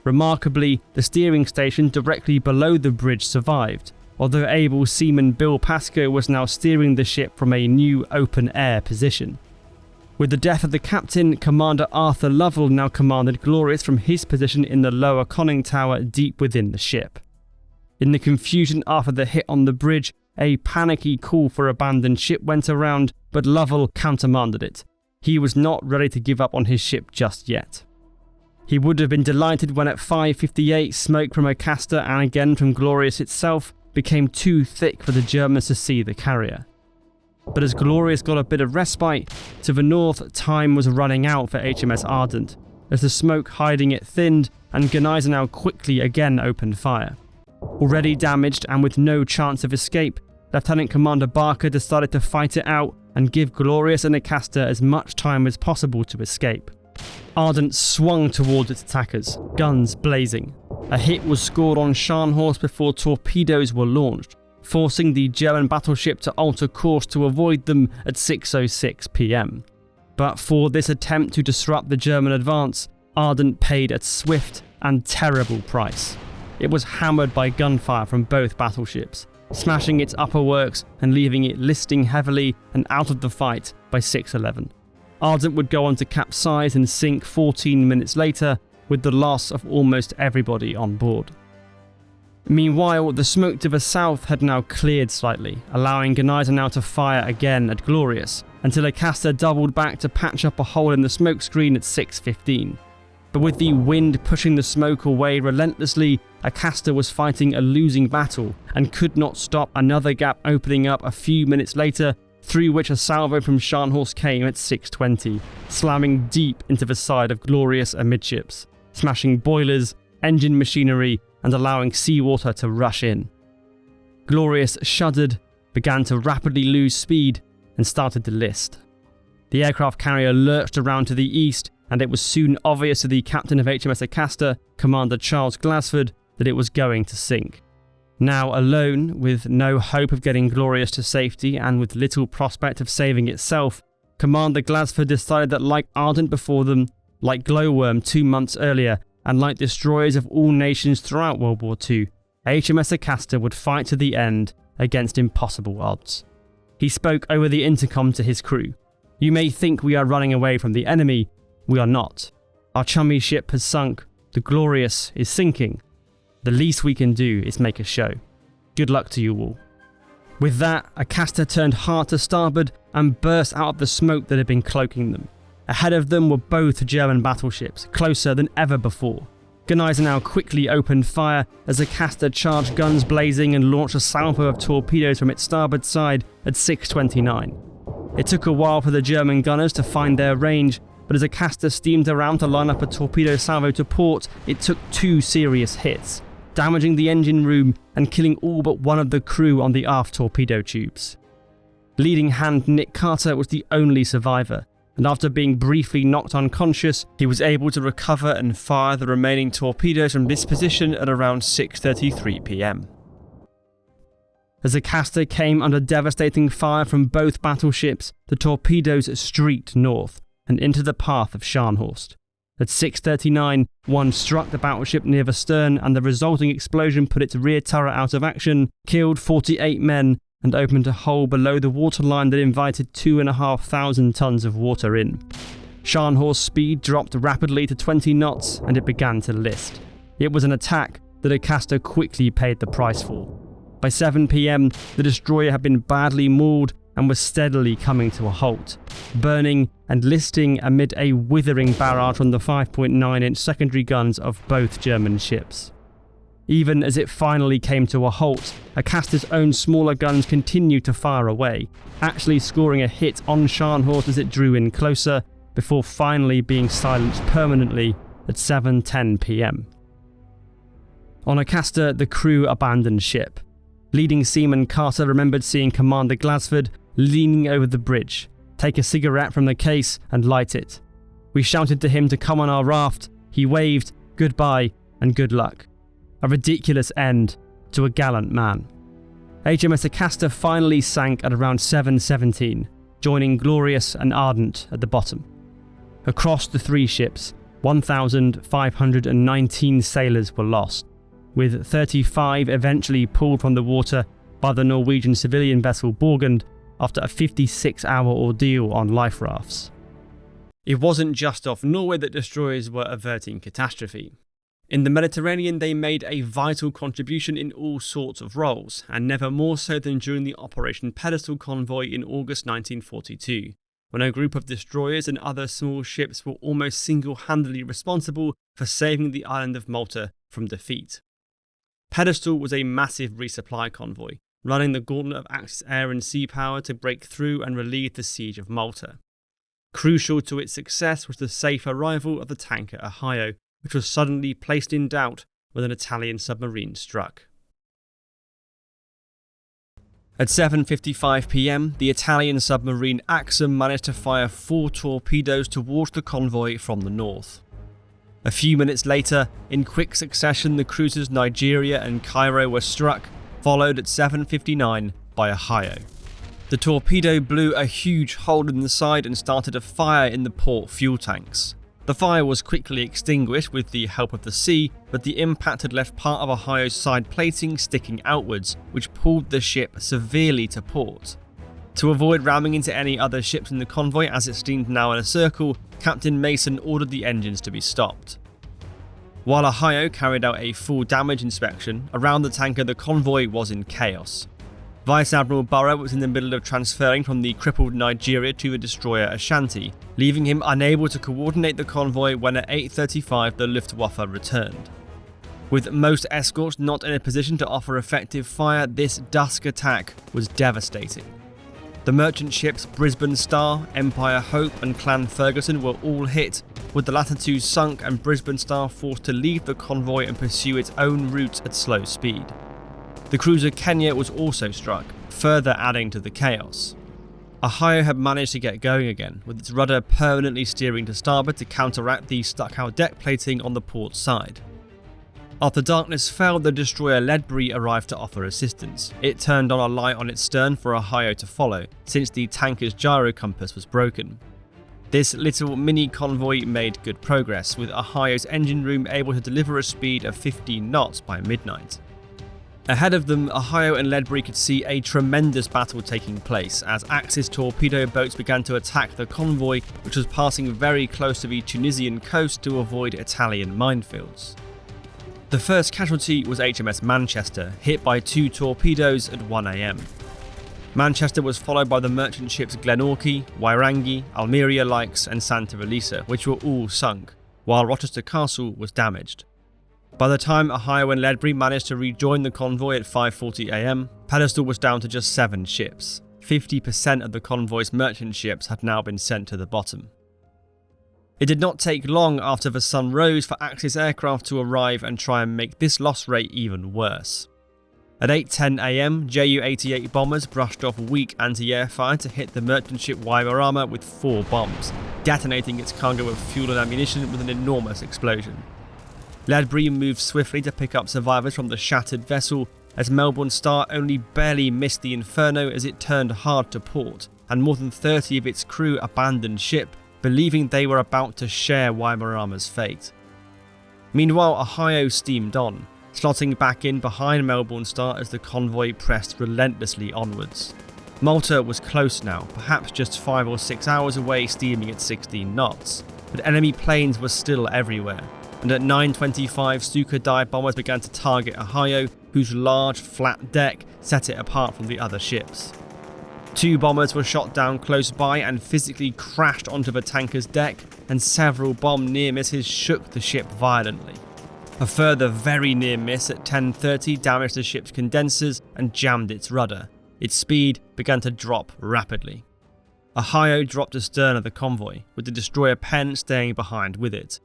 Remarkably, the steering station directly below the bridge survived, although able seaman Bill Pascoe was now steering the ship from a new open-air position. With the death of the captain, Commander Arthur Lovell now commanded Glorious from his position in the lower conning tower deep within the ship. In the confusion after the hit on the bridge, a panicky call for abandoned ship went around, but Lovell countermanded it. He was not ready to give up on his ship just yet. He would have been delighted when at 5:58 smoke from Acasta and again from Glorious itself became too thick for the Germans to see the carrier. But as Glorious got a bit of respite, to the north time was running out for HMS Ardent, as the smoke hiding it thinned and Gneisenau quickly again opened fire. Already damaged and with no chance of escape, Lieutenant Commander Barker decided to fight it out and give Glorious and Acasta as much time as possible to escape. Ardent swung towards its attackers, guns blazing. A hit was scored on Scharnhorst before torpedoes were launched, forcing the German battleship to alter course to avoid them at 6:06 p.m. But for this attempt to disrupt the German advance, Ardent paid a swift and terrible price. It was hammered by gunfire from both battleships, smashing its upper works and leaving it listing heavily and out of the fight by 6:11. Ardent would go on to capsize and sink 14 minutes later, with the loss of almost everybody on board. Meanwhile, the smoke to the south had now cleared slightly, allowing Gneisenau to fire again at Glorious, until Acasta doubled back to patch up a hole in the smokescreen at 6:15. But with the wind pushing the smoke away relentlessly, Acasta was fighting a losing battle and could not stop another gap opening up a few minutes later, through which a salvo from Scharnhorst came at 6:20, slamming deep into the side of Glorious amidships, smashing boilers, engine machinery, and allowing seawater to rush in. Glorious shuddered, began to rapidly lose speed, and started to list. The aircraft carrier lurched around to the east, and it was soon obvious to the captain of HMS Acasta, Commander Charles Glassford, that it was going to sink. Now alone, with no hope of getting Glorious to safety and with little prospect of saving itself, Commander Glassford decided that like Ardent before them, like Glowworm 2 months earlier, and like destroyers of all nations throughout World War II, HMS Acasta would fight to the end against impossible odds. He spoke over the intercom to his crew. "You may think we are running away from the enemy. We are not. Our chummy ship has sunk. The Glorious is sinking. The least we can do is make a show. Good luck to you all." With that, Acasta turned hard to starboard and burst out of the smoke that had been cloaking them. Ahead of them were both German battleships, closer than ever before. Gneisenau quickly opened fire as Acasta charged guns blazing and launched a salvo of torpedoes from its starboard side at 6:29. It took a while for the German gunners to find their range, but as Acasta steamed around to line up a torpedo salvo to port, it took 2 serious hits, damaging the engine room and killing all but one of the crew on the aft torpedo tubes. Leading hand Nick Carter was the only survivor, and after being briefly knocked unconscious, he was able to recover and fire the remaining torpedoes from this position at around 6:33 p.m. As Acasta came under devastating fire from both battleships, the torpedoes streaked north and into the path of Scharnhorst. At 6:39, one struck the battleship near the stern, and the resulting explosion put its rear turret out of action, killed 48 men, and opened a hole below the waterline that invited 2,500 tons of water in. Scharnhorst's speed dropped rapidly to 20 knots, and it began to list. It was an attack that Acasta quickly paid the price for. By 7 p.m, the destroyer had been badly mauled and was steadily coming to a halt, burning and listing amid a withering barrage from the 5.9-inch secondary guns of both German ships. Even as it finally came to a halt, Acasta's own smaller guns continued to fire away, actually scoring a hit on Scharnhorst as it drew in closer, before finally being silenced permanently at 7:10 p.m. On Acasta, the crew abandoned ship. Leading seaman Carter remembered seeing Commander Glasford leaning over the bridge, take a cigarette from the case and light it. We shouted to him to come on our raft. He waved, goodbye and good luck. A ridiculous end to a gallant man. HMS Acasta finally sank at around 7:17, joining Glorious and Ardent at the bottom. Across the 3 ships, 1,519 sailors were lost, with 35 eventually pulled from the water by the Norwegian civilian vessel Borgund after a 56-hour ordeal on life rafts. It wasn't just off Norway that destroyers were averting catastrophe. In the Mediterranean, they made a vital contribution in all sorts of roles, and never more so than during the Operation Pedestal convoy in August 1942, when a group of destroyers and other small ships were almost single-handedly responsible for saving the island of Malta from defeat. Pedestal was a massive resupply convoy, running the gauntlet of Axis air and sea power to break through and relieve the siege of Malta. Crucial to its success was the safe arrival of the tanker Ohio, which was suddenly placed in doubt when an Italian submarine struck. At 7:55 p.m, the Italian submarine Acasta managed to fire 4 torpedoes towards the convoy from the north. A few minutes later, in quick succession, the cruisers Nigeria and Cairo were struck, followed at 7:59 by Ohio. The torpedo blew a huge hole in the side and started a fire in the port fuel tanks. The fire was quickly extinguished with the help of the sea, but the impact had left part of Ohio's side plating sticking outwards, which pulled the ship severely to port. To avoid ramming into any other ships in the convoy as it steamed now in a circle, Captain Mason ordered the engines to be stopped. While Ohio carried out a full damage inspection, around the tanker the convoy was in chaos. Vice Admiral Burrow was in the middle of transferring from the crippled Nigeria to the destroyer Ashanti, leaving him unable to coordinate the convoy when at 8:35 the Luftwaffe returned. With most escorts not in a position to offer effective fire, this dusk attack was devastating. The merchant ships Brisbane Star, Empire Hope and Clan Ferguson were all hit, with the latter 2 sunk and Brisbane Star forced to leave the convoy and pursue its own route at slow speed. The cruiser Kenya was also struck, further adding to the chaos. Ohio had managed to get going again, with its rudder permanently steering to starboard to counteract the stuck-out deck plating on the port side. After darkness fell, the destroyer Ledbury arrived to offer assistance. It turned on a light on its stern for Ohio to follow, since the tanker's gyro compass was broken. This little mini convoy made good progress, with Ohio's engine room able to deliver a speed of 15 knots by midnight. Ahead of them, Ohio and Ledbury could see a tremendous battle taking place as Axis torpedo boats began to attack the convoy, which was passing very close to the Tunisian coast to avoid Italian minefields. The first casualty was HMS Manchester, hit by 2 torpedoes at 1 a.m. Manchester was followed by the merchant ships Glenorchy, Wairangi, Almeria Likes and Santa Elisa, which were all sunk, while Rochester Castle was damaged. By the time Ohio and Ledbury managed to rejoin the convoy at 5:40 a.m, Pedestal was down to just 7 ships. 50% of the convoy's merchant ships had now been sent to the bottom. It did not take long after the sun rose for Axis aircraft to arrive and try and make this loss rate even worse. At 8:10 am, Ju-88 bombers brushed off weak anti-air fire to hit the merchant ship Weimaraner with 4 bombs, detonating its cargo of fuel and ammunition with an enormous explosion. Ledbury moved swiftly to pick up survivors from the shattered vessel, as Melbourne Star only barely missed the inferno as it turned hard to port, and more than 30 of its crew abandoned ship, believing they were about to share Weimaranner's fate. Meanwhile, Ohio steamed on, slotting back in behind Melbourne Star as the convoy pressed relentlessly onwards. Malta was close now, perhaps just 5 or 6 hours away, steaming at 16 knots, but enemy planes were still everywhere, and at 9:25 Stuka dive bombers began to target Ohio, whose large flat deck set it apart from the other ships. 2 bombers were shot down close by and physically crashed onto the tanker's deck, and several bomb near misses shook the ship violently. A further very near miss at 10:30 damaged the ship's condensers and jammed its rudder. Its speed began to drop rapidly. Ohio dropped astern of the convoy, with the destroyer Penn staying behind with it.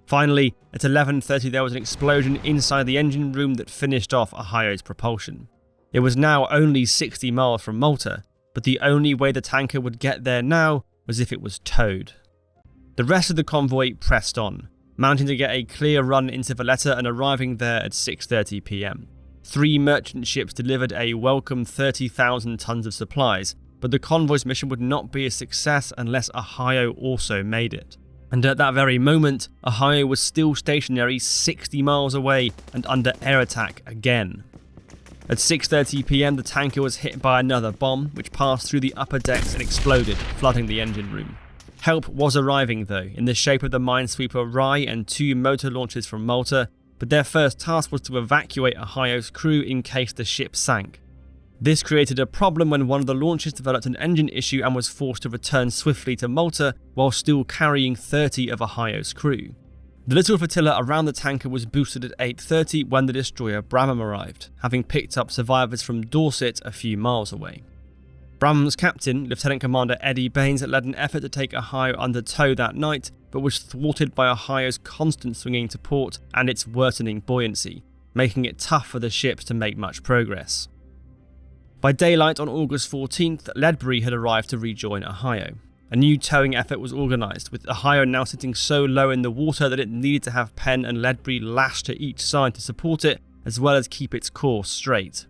Finally, at 11:30 there was an explosion inside the engine room that finished off Ohio's propulsion. It was now only 60 miles from Malta, but the only way the tanker would get there now was if it was towed. The rest of the convoy pressed on, managing to get a clear run into Valletta and arriving there at 6:30 p.m. 3 merchant ships delivered a welcome 30,000 tons of supplies, but the convoy's mission would not be a success unless Ohio also made it. And at that very moment, Ohio was still stationary 60 miles away and under air attack again. At 6:30 p.m, the tanker was hit by another bomb, which passed through the upper decks and exploded, flooding the engine room. Help was arriving though, in the shape of the minesweeper Rye and 2 motor launchers from Malta, but their first task was to evacuate Ohio's crew in case the ship sank. This created a problem when one of the launchers developed an engine issue and was forced to return swiftly to Malta while still carrying 30 of Ohio's crew. The little flotilla around the tanker was boosted at 8:30 when the destroyer Bramham arrived, having picked up survivors from Dorset a few miles away. Bramham's captain, Lieutenant Commander Eddie Baines, led an effort to take Ohio under tow that night, but was thwarted by Ohio's constant swinging to port and its worsening buoyancy, making it tough for the ships to make much progress. By daylight on August 14th, Ledbury had arrived to rejoin Ohio. A new towing effort was organised, with Ohio now sitting so low in the water that it needed to have Penn and Ledbury lashed to each side to support it, as well as keep its course straight.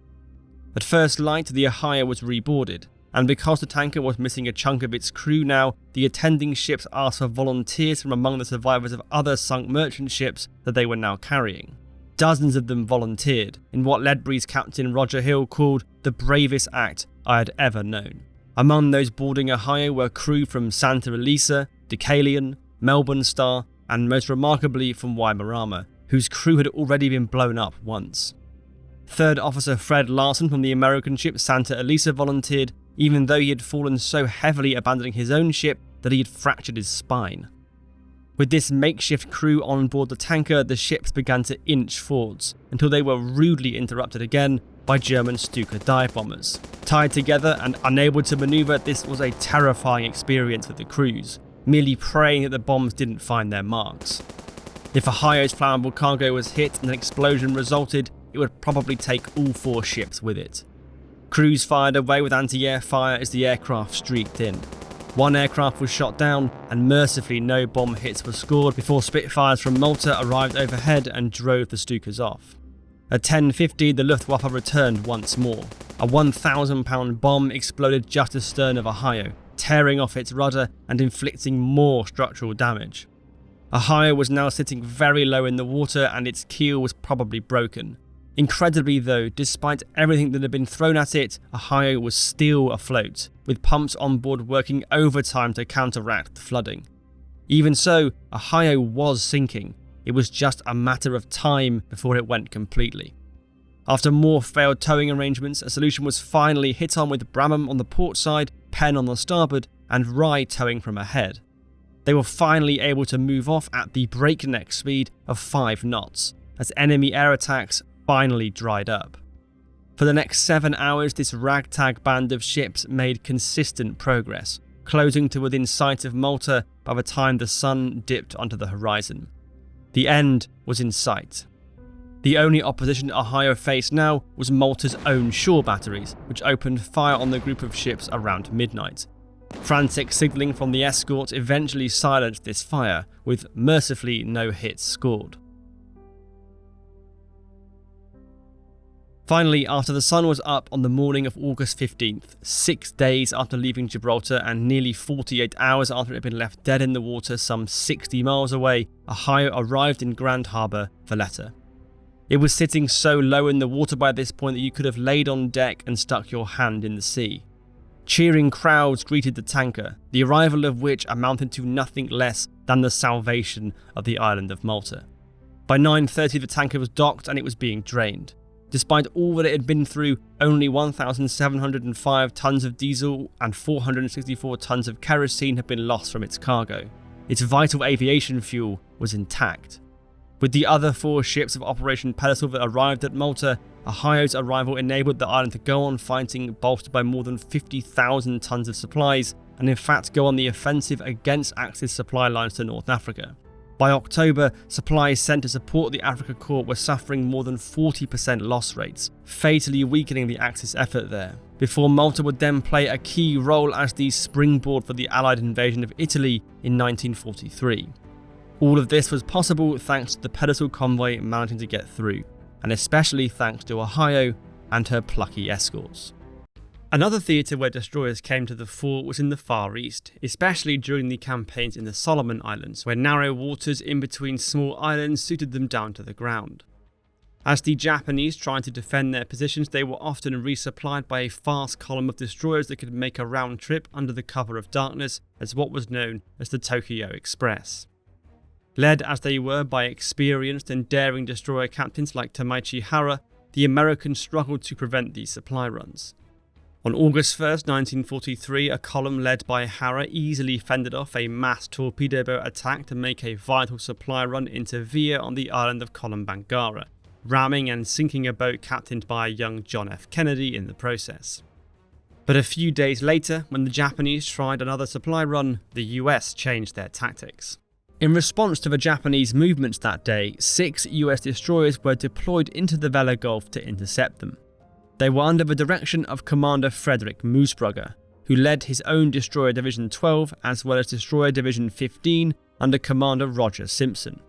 At first light, the Ohio was reboarded, and because the tanker was missing a chunk of its crew now, the attending ships asked for volunteers from among the survivors of other sunk merchant ships that they were now carrying. Dozens of them volunteered, in what Ledbury's captain Roger Hill called the bravest act I had ever known. Among those boarding Ohio were crew from Santa Elisa, Deucalion, Melbourne Star, and most remarkably from Weimaraner, whose crew had already been blown up once. Third Officer Fred Larson from the American ship Santa Elisa volunteered, even though he had fallen so heavily abandoning his own ship that he had fractured his spine. With this makeshift crew on board the tanker, the ships began to inch forwards, until they were rudely interrupted again by German Stuka dive bombers. Tied together and unable to manoeuvre, this was a terrifying experience for the crews, merely praying that the bombs didn't find their marks. If Ohio's flammable cargo was hit and an explosion resulted, it would probably take all 4 ships with it. Crews fired away with anti-air fire as the aircraft streaked in. 1 aircraft was shot down, and mercifully no bomb hits were scored before Spitfires from Malta arrived overhead and drove the Stukas off. At 10:50, the Luftwaffe returned once more. A 1,000-pound bomb exploded just astern of Ohio, tearing off its rudder and inflicting more structural damage. Ohio was now sitting very low in the water and its keel was probably broken. Incredibly though, despite everything that had been thrown at it, Ohio was still afloat, with pumps on board working overtime to counteract the flooding. Even so, Ohio was sinking. It was just a matter of time before it went completely. After more failed towing arrangements, a solution was finally hit on with Bramham on the port side, Penn on the starboard, and Rye towing from ahead. They were finally able to move off at the breakneck speed of 5 knots, as enemy air attacks finally dried up. For the next 7 hours, this ragtag band of ships made consistent progress, closing to within sight of Malta by the time the sun dipped onto the horizon. The end was in sight. The only opposition Ohio faced now was Malta's own shore batteries, which opened fire on the group of ships around midnight. Frantic signalling from the escorts eventually silenced this fire, with mercifully no hits scored. Finally, after the sun was up on the morning of August 15th, 6 days after leaving Gibraltar and nearly 48 hours after it had been left dead in the water some 60 miles away, Ohio arrived in Grand Harbour, Valletta. It was sitting so low in the water by this point that you could have laid on deck and stuck your hand in the sea. Cheering crowds greeted the tanker, the arrival of which amounted to nothing less than the salvation of the island of Malta. By 9:30 the tanker was docked and it was being drained. Despite all that it had been through, only 1,705 tons of diesel and 464 tons of kerosene had been lost from its cargo. Its vital aviation fuel was intact. With the other 4 ships of Operation Pedestal that arrived at Malta, Ohio's arrival enabled the island to go on fighting, bolstered by more than 50,000 tons of supplies, and in fact go on the offensive against Axis supply lines to North Africa. By October, supplies sent to support the Africa Corps were suffering more than 40% loss rates, fatally weakening the Axis effort there, before Malta would then play a key role as the springboard for the Allied invasion of Italy in 1943. All of this was possible thanks to the Pedestal convoy managing to get through, and especially thanks to Ohio and her plucky escorts. Another theatre where destroyers came to the fore was in the Far East, especially during the campaigns in the Solomon Islands, where narrow waters in between small islands suited them down to the ground. As the Japanese tried to defend their positions, they were often resupplied by a fast column of destroyers that could make a round trip under the cover of darkness as what was known as the Tokyo Express. Led as they were by experienced and daring destroyer captains like Tamaichi Hara, the Americans struggled to prevent these supply runs. On August 1st, 1943, a column led by Hara easily fended off a mass torpedo boat attack to make a vital supply run into Villa on the island of Kolombangara, ramming and sinking a boat captained by young John F. Kennedy in the process. But a few days later, when the Japanese tried another supply run, the US changed their tactics. In response to the Japanese movements that day, 6 US destroyers were deployed into the Vella Gulf to intercept them. They were under the direction of Commander Frederick Moosbrugger, who led his own Destroyer Division 12 as well as Destroyer Division 15 under Commander Roger Simpson.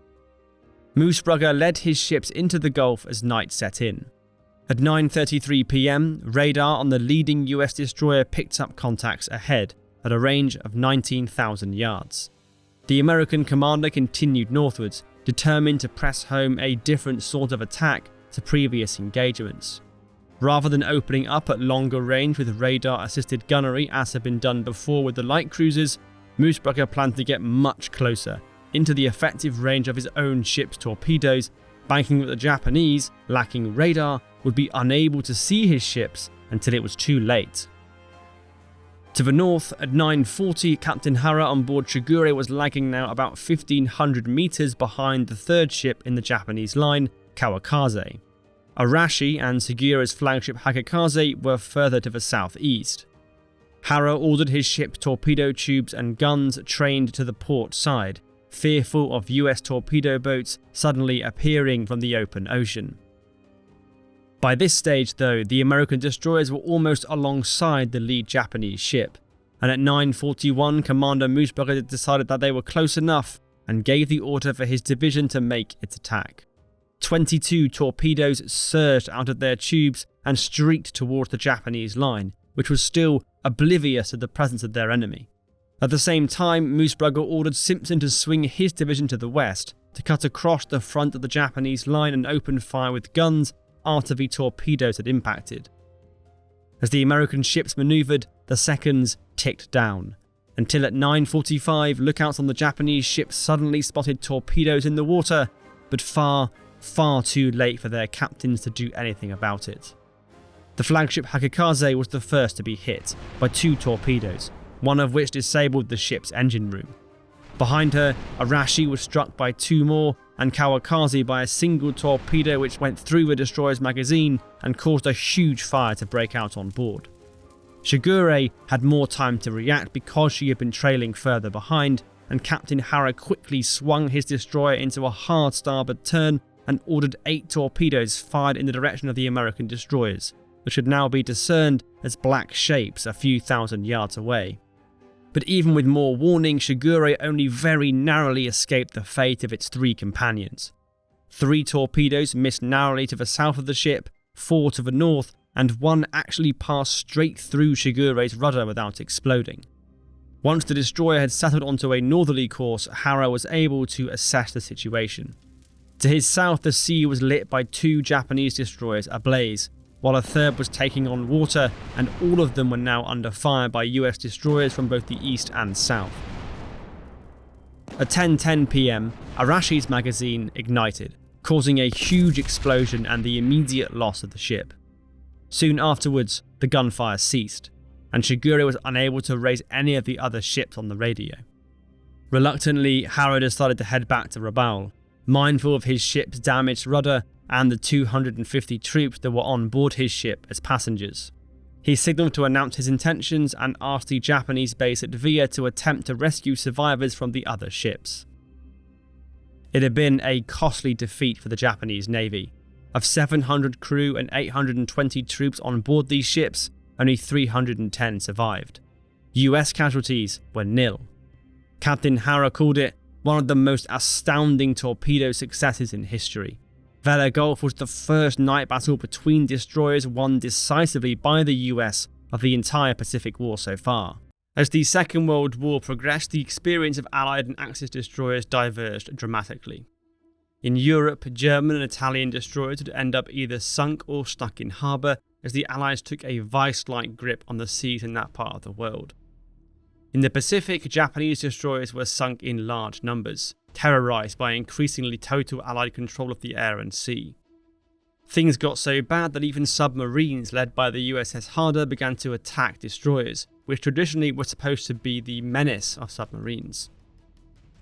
Moosbrugger led his ships into the Gulf as night set in. At 9:33 p.m, radar on the leading US destroyer picked up contacts ahead at a range of 19,000 yards. The American commander continued northwards, determined to press home a different sort of attack to previous engagements. Rather than opening up at longer range with radar-assisted gunnery as had been done before with the light cruisers, Moosbrugger planned to get much closer, into the effective range of his own ship's torpedoes, banking that the Japanese, lacking radar, would be unable to see his ships until it was too late. To the north, at 9:40, Captain Hara on board Haguro was lagging now about 1,500 meters behind the third ship in the Japanese line, Kawakaze. Arashi and Haguro's flagship Hakakaze were further to the southeast. Hara ordered his ship's torpedo tubes and guns trained to the port side, fearful of US torpedo boats suddenly appearing from the open ocean. By this stage, though, the American destroyers were almost alongside the lead Japanese ship, and at 9:41, Commander Moosbrugger decided that they were close enough and gave the order for his division to make its attack. 22 torpedoes surged out of their tubes and streaked towards the Japanese line, which was still oblivious of the presence of their enemy. At the same time, Moosbrugger ordered Simpson to swing his division to the west, to cut across the front of the Japanese line and open fire with guns after the torpedoes had impacted. As the American ships manoeuvred, the seconds ticked down, until at 9:45, lookouts on the Japanese ships suddenly spotted torpedoes in the water, but far too late for their captains to do anything about it. The flagship Hakakaze was the first to be hit by 2 torpedoes, one of which disabled the ship's engine room. Behind her, Arashi was struck by 2 more, and Kawakaze by a single torpedo which went through the destroyer's magazine and caused a huge fire to break out on board. Haguro had more time to react because she had been trailing further behind, and Captain Haguro quickly swung his destroyer into a hard starboard turn and ordered 8 torpedoes fired in the direction of the American destroyers, which could now be discerned as black shapes a few thousand yards away. But even with more warning, Haguro only very narrowly escaped the fate of its 3 companions. 3 torpedoes missed narrowly to the south of the ship, 4 to the north, and 1 actually passed straight through Haguro's rudder without exploding. Once the destroyer had settled onto a northerly course, Haguro was able to assess the situation. To his south, the sea was lit by 2 Japanese destroyers ablaze, while a third was taking on water, and all of them were now under fire by US destroyers from both the east and south. At 10:10 PM, Arashi's magazine ignited, causing a huge explosion and the immediate loss of the ship. Soon afterwards, the gunfire ceased, and Haguro was unable to raise any of the other ships on the radio. Reluctantly, Haguro decided to head back to Rabaul, mindful of his ship's damaged rudder and the 250 troops that were on board his ship as passengers. He signalled to announce his intentions and asked the Japanese base at Vella to attempt to rescue survivors from the other ships. It had been a costly defeat for the Japanese Navy. Of 700 crew and 820 troops on board these ships, only 310 survived. US casualties were nil. Captain Haguro called it one of the most astounding torpedo successes in history. Vella Gulf was the first night battle between destroyers won decisively by the US of the entire Pacific War so far. As the Second World War progressed, the experience of Allied and Axis destroyers diverged dramatically. In Europe, German and Italian destroyers would end up either sunk or stuck in harbour as the Allies took a vice-like grip on the seas in that part of the world. In the Pacific, Japanese destroyers were sunk in large numbers, terrorised by increasingly total Allied control of the air and sea. Things got so bad that even submarines led by the USS Harder began to attack destroyers, which traditionally were supposed to be the menace of submarines.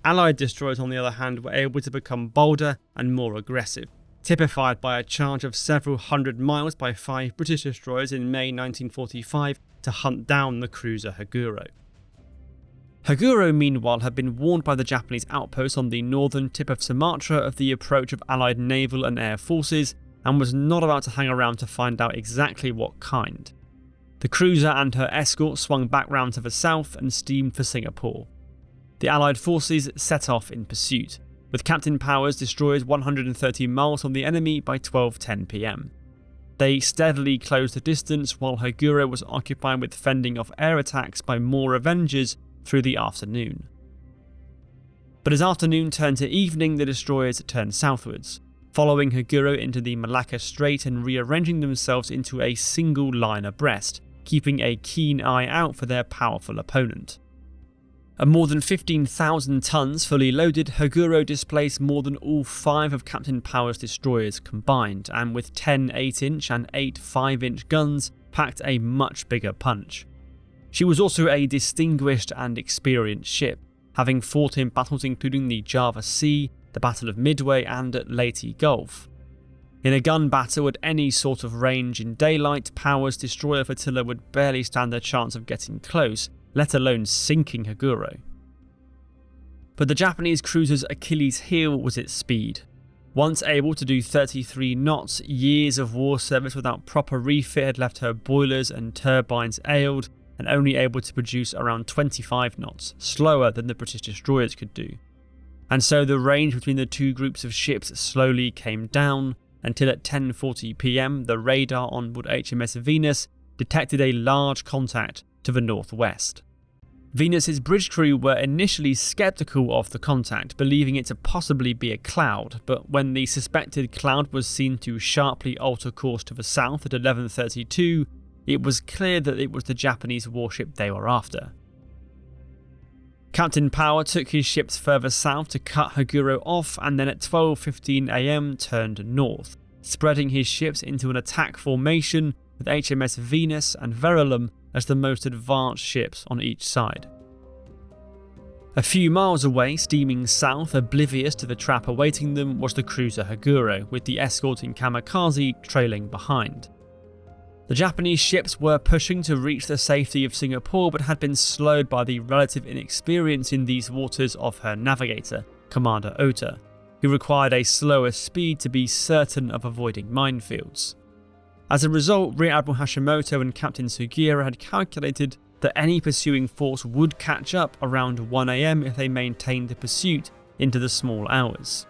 Allied destroyers, on the other hand, were able to become bolder and more aggressive, typified by a charge of several hundred miles by 5 British destroyers in May 1945 to hunt down the cruiser Haguro. Haguro, meanwhile, had been warned by the Japanese outposts on the northern tip of Sumatra of the approach of Allied naval and air forces, and was not about to hang around to find out exactly what kind. The cruiser and her escort swung back round to the south and steamed for Singapore. The Allied forces set off in pursuit, with Captain Power's destroyers 130 miles from the enemy by 12:10 PM. They steadily closed the distance while Haguro was occupied with fending off air attacks by more Avengers through the afternoon. But as afternoon turned to evening, the destroyers turned southwards, following Haguro into the Malacca Strait and rearranging themselves into a single line abreast, keeping a keen eye out for their powerful opponent. At more than 15,000 tons fully loaded, Haguro displaced more than all 5 of Captain Power's destroyers combined, and with 10 8-inch and 8 5-inch guns, packed a much bigger punch. She was also a distinguished and experienced ship, having fought in battles including the Java Sea, the Battle of Midway and at Leyte Gulf. In a gun battle at any sort of range in daylight, Power's destroyer flotilla would barely stand a chance of getting close, let alone sinking Haguro. But the Japanese cruiser's Achilles heel was its speed. Once able to do 33 knots, years of war service without proper refit had left her boilers and turbines ailed, and only able to produce around 25 knots, slower than the British destroyers could do. And so the range between the two groups of ships slowly came down, until at 10:40 PM the radar on board HMS Venus detected a large contact to the northwest. Venus's bridge crew were initially skeptical of the contact, believing it to possibly be a cloud, but when the suspected cloud was seen to sharply alter course to the south at 11:32, it was clear that it was the Japanese warship they were after. Captain Power took his ships further south to cut Haguro off, and then at 12:15 AM turned north, spreading his ships into an attack formation with HMS Venus and Heroism as the most advanced ships on each side. A few miles away, steaming south, oblivious to the trap awaiting them, was the cruiser Haguro, with the escorting kamikaze trailing behind. The Japanese ships were pushing to reach the safety of Singapore, but had been slowed by the relative inexperience in these waters of her navigator, Commander Ota, who required a slower speed to be certain of avoiding minefields. As a result, Rear Admiral Hashimoto and Captain Sugiura had calculated that any pursuing force would catch up around 1 AM if they maintained the pursuit into the small hours.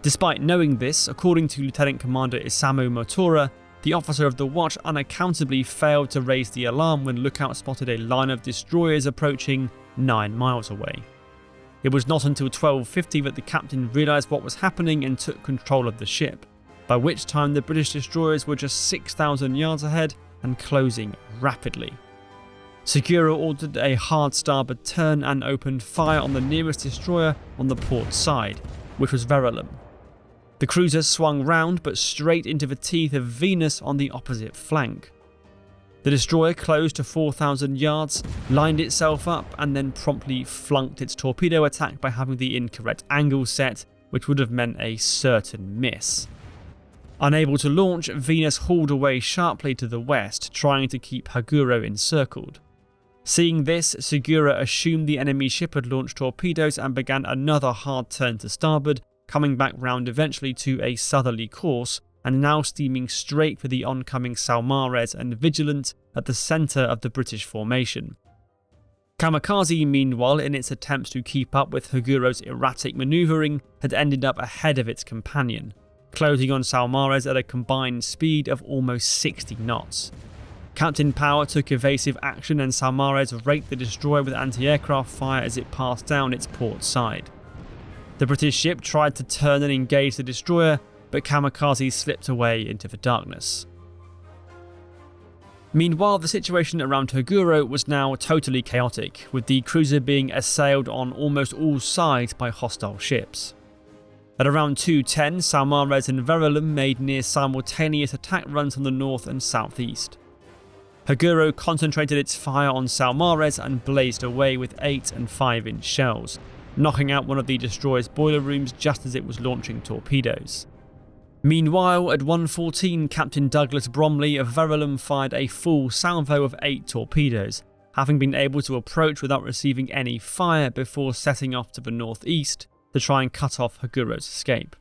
Despite knowing this, according to Lieutenant Commander Isamu Motora, the officer of the watch unaccountably failed to raise the alarm when Lookout spotted a line of destroyers approaching 9 miles away. It was not until 12:50 that the captain realised what was happening and took control of the ship, by which time the British destroyers were just 6,000 yards ahead and closing rapidly. Sugiura ordered a hard starboard turn and opened fire on the nearest destroyer on the port side, which was Heroism. The cruiser swung round but straight into the teeth of Venus on the opposite flank. The destroyer closed to 4,000 yards, lined itself up, and then promptly flunked its torpedo attack by having the incorrect angle set, which would have meant a certain miss. Unable to launch, Venus hauled away sharply to the west, trying to keep Haguro encircled. Seeing this, Sugiura assumed the enemy ship had launched torpedoes and began another hard turn to starboard, coming back round eventually to a southerly course, and now steaming straight for the oncoming Saumarez and Vigilant at the centre of the British formation. Kamikaze, meanwhile, in its attempts to keep up with Haguro's erratic manoeuvring, had ended up ahead of its companion, closing on Saumarez at a combined speed of almost 60 knots. Captain Power took evasive action and Saumarez raked the destroyer with anti-aircraft fire as it passed down its port side. The British ship tried to turn and engage the destroyer, but Kamikaze slipped away into the darkness. Meanwhile, the situation around Haguro was now totally chaotic, with the cruiser being assailed on almost all sides by hostile ships. At around 2:10, Saumarez and Heroism made near simultaneous attack runs on the north and southeast. Haguro concentrated its fire on Saumarez and blazed away with 8 and 5-inch shells, knocking out one of the destroyer's boiler rooms just as it was launching torpedoes. Meanwhile, at 1:14, Captain Douglas Bromley of Heroism fired a full salvo of 8 torpedoes, having been able to approach without receiving any fire before setting off to the northeast to try and cut off Haguro's escape.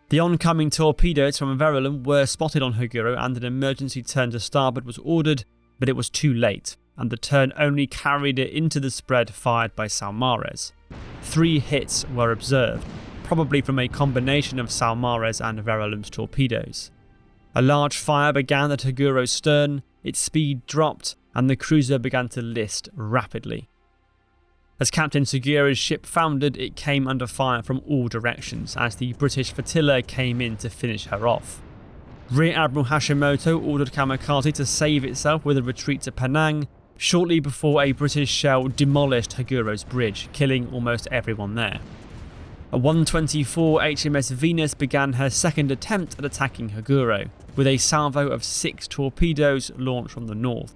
The oncoming torpedoes from Heroism were spotted on Haguro and an emergency turn to starboard was ordered, but it was too late, and the turn only carried it into the spread fired by Saumarez. 3 hits were observed, probably from a combination of Saumarez and Heroism's torpedoes. A large fire began at Haguro's stern, its speed dropped, and the cruiser began to list rapidly. As Captain Sugiura's ship foundered, it came under fire from all directions as the British flotilla came in to finish her off. Rear Admiral Hashimoto ordered Kamikaze to save itself with a retreat to Penang, shortly before a British shell demolished Haguro's bridge, killing almost everyone there. At 1:24, HMS Venus began her second attempt at attacking Haguro, with a salvo of 6 torpedoes launched from the north.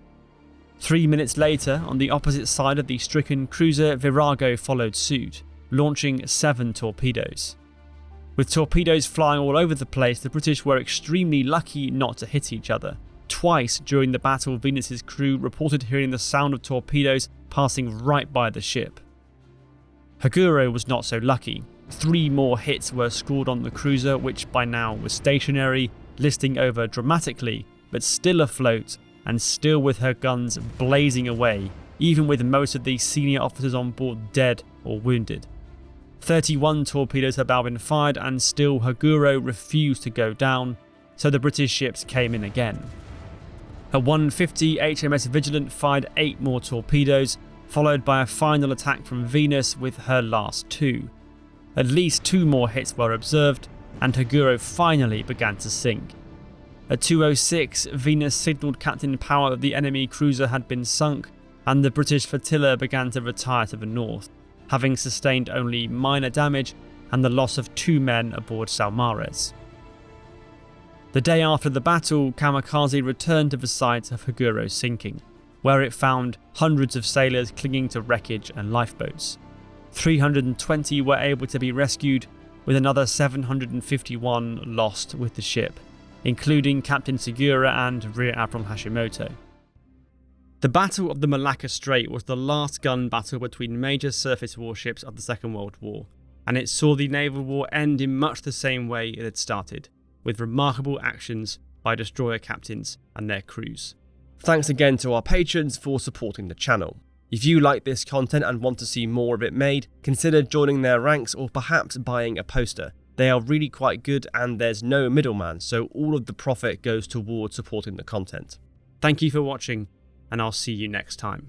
3 minutes later, on the opposite side of the stricken cruiser, Virago followed suit, launching 7 torpedoes. With torpedoes flying all over the place, the British were extremely lucky not to hit each other. Twice during the battle, Venus's crew reported hearing the sound of torpedoes passing right by the ship. Haguro was not so lucky. 3 more hits were scored on the cruiser, which by now was stationary, listing over dramatically, but still afloat and still with her guns blazing away, even with most of the senior officers on board dead or wounded. 31 torpedoes had now been fired and still Haguro refused to go down, so the British ships came in again. At 1:50, HMS Vigilant fired 8 more torpedoes, followed by a final attack from Venus with her last 2. At least 2 more hits were observed, and Haguro finally began to sink. At 2:06, Venus signalled Captain Power that the enemy cruiser had been sunk, and the British flotilla began to retire to the north, having sustained only minor damage and the loss of 2 men aboard Saumarez. The day after the battle, Kamikaze returned to the site of Haguro's sinking, where it found hundreds of sailors clinging to wreckage and lifeboats. 320 were able to be rescued, with another 751 lost with the ship, including Captain Segura and Rear Admiral Hashimoto. The Battle of the Malacca Strait was the last gun battle between major surface warships of the Second World War, and it saw the naval war end in much the same way it had started, with remarkable actions by destroyer captains and their crews. Thanks again to our patrons for supporting the channel. If you like this content and want to see more of it made, consider joining their ranks or perhaps buying a poster. They are really quite good and there's no middleman, so all of the profit goes towards supporting the content. Thank you for watching, and I'll see you next time.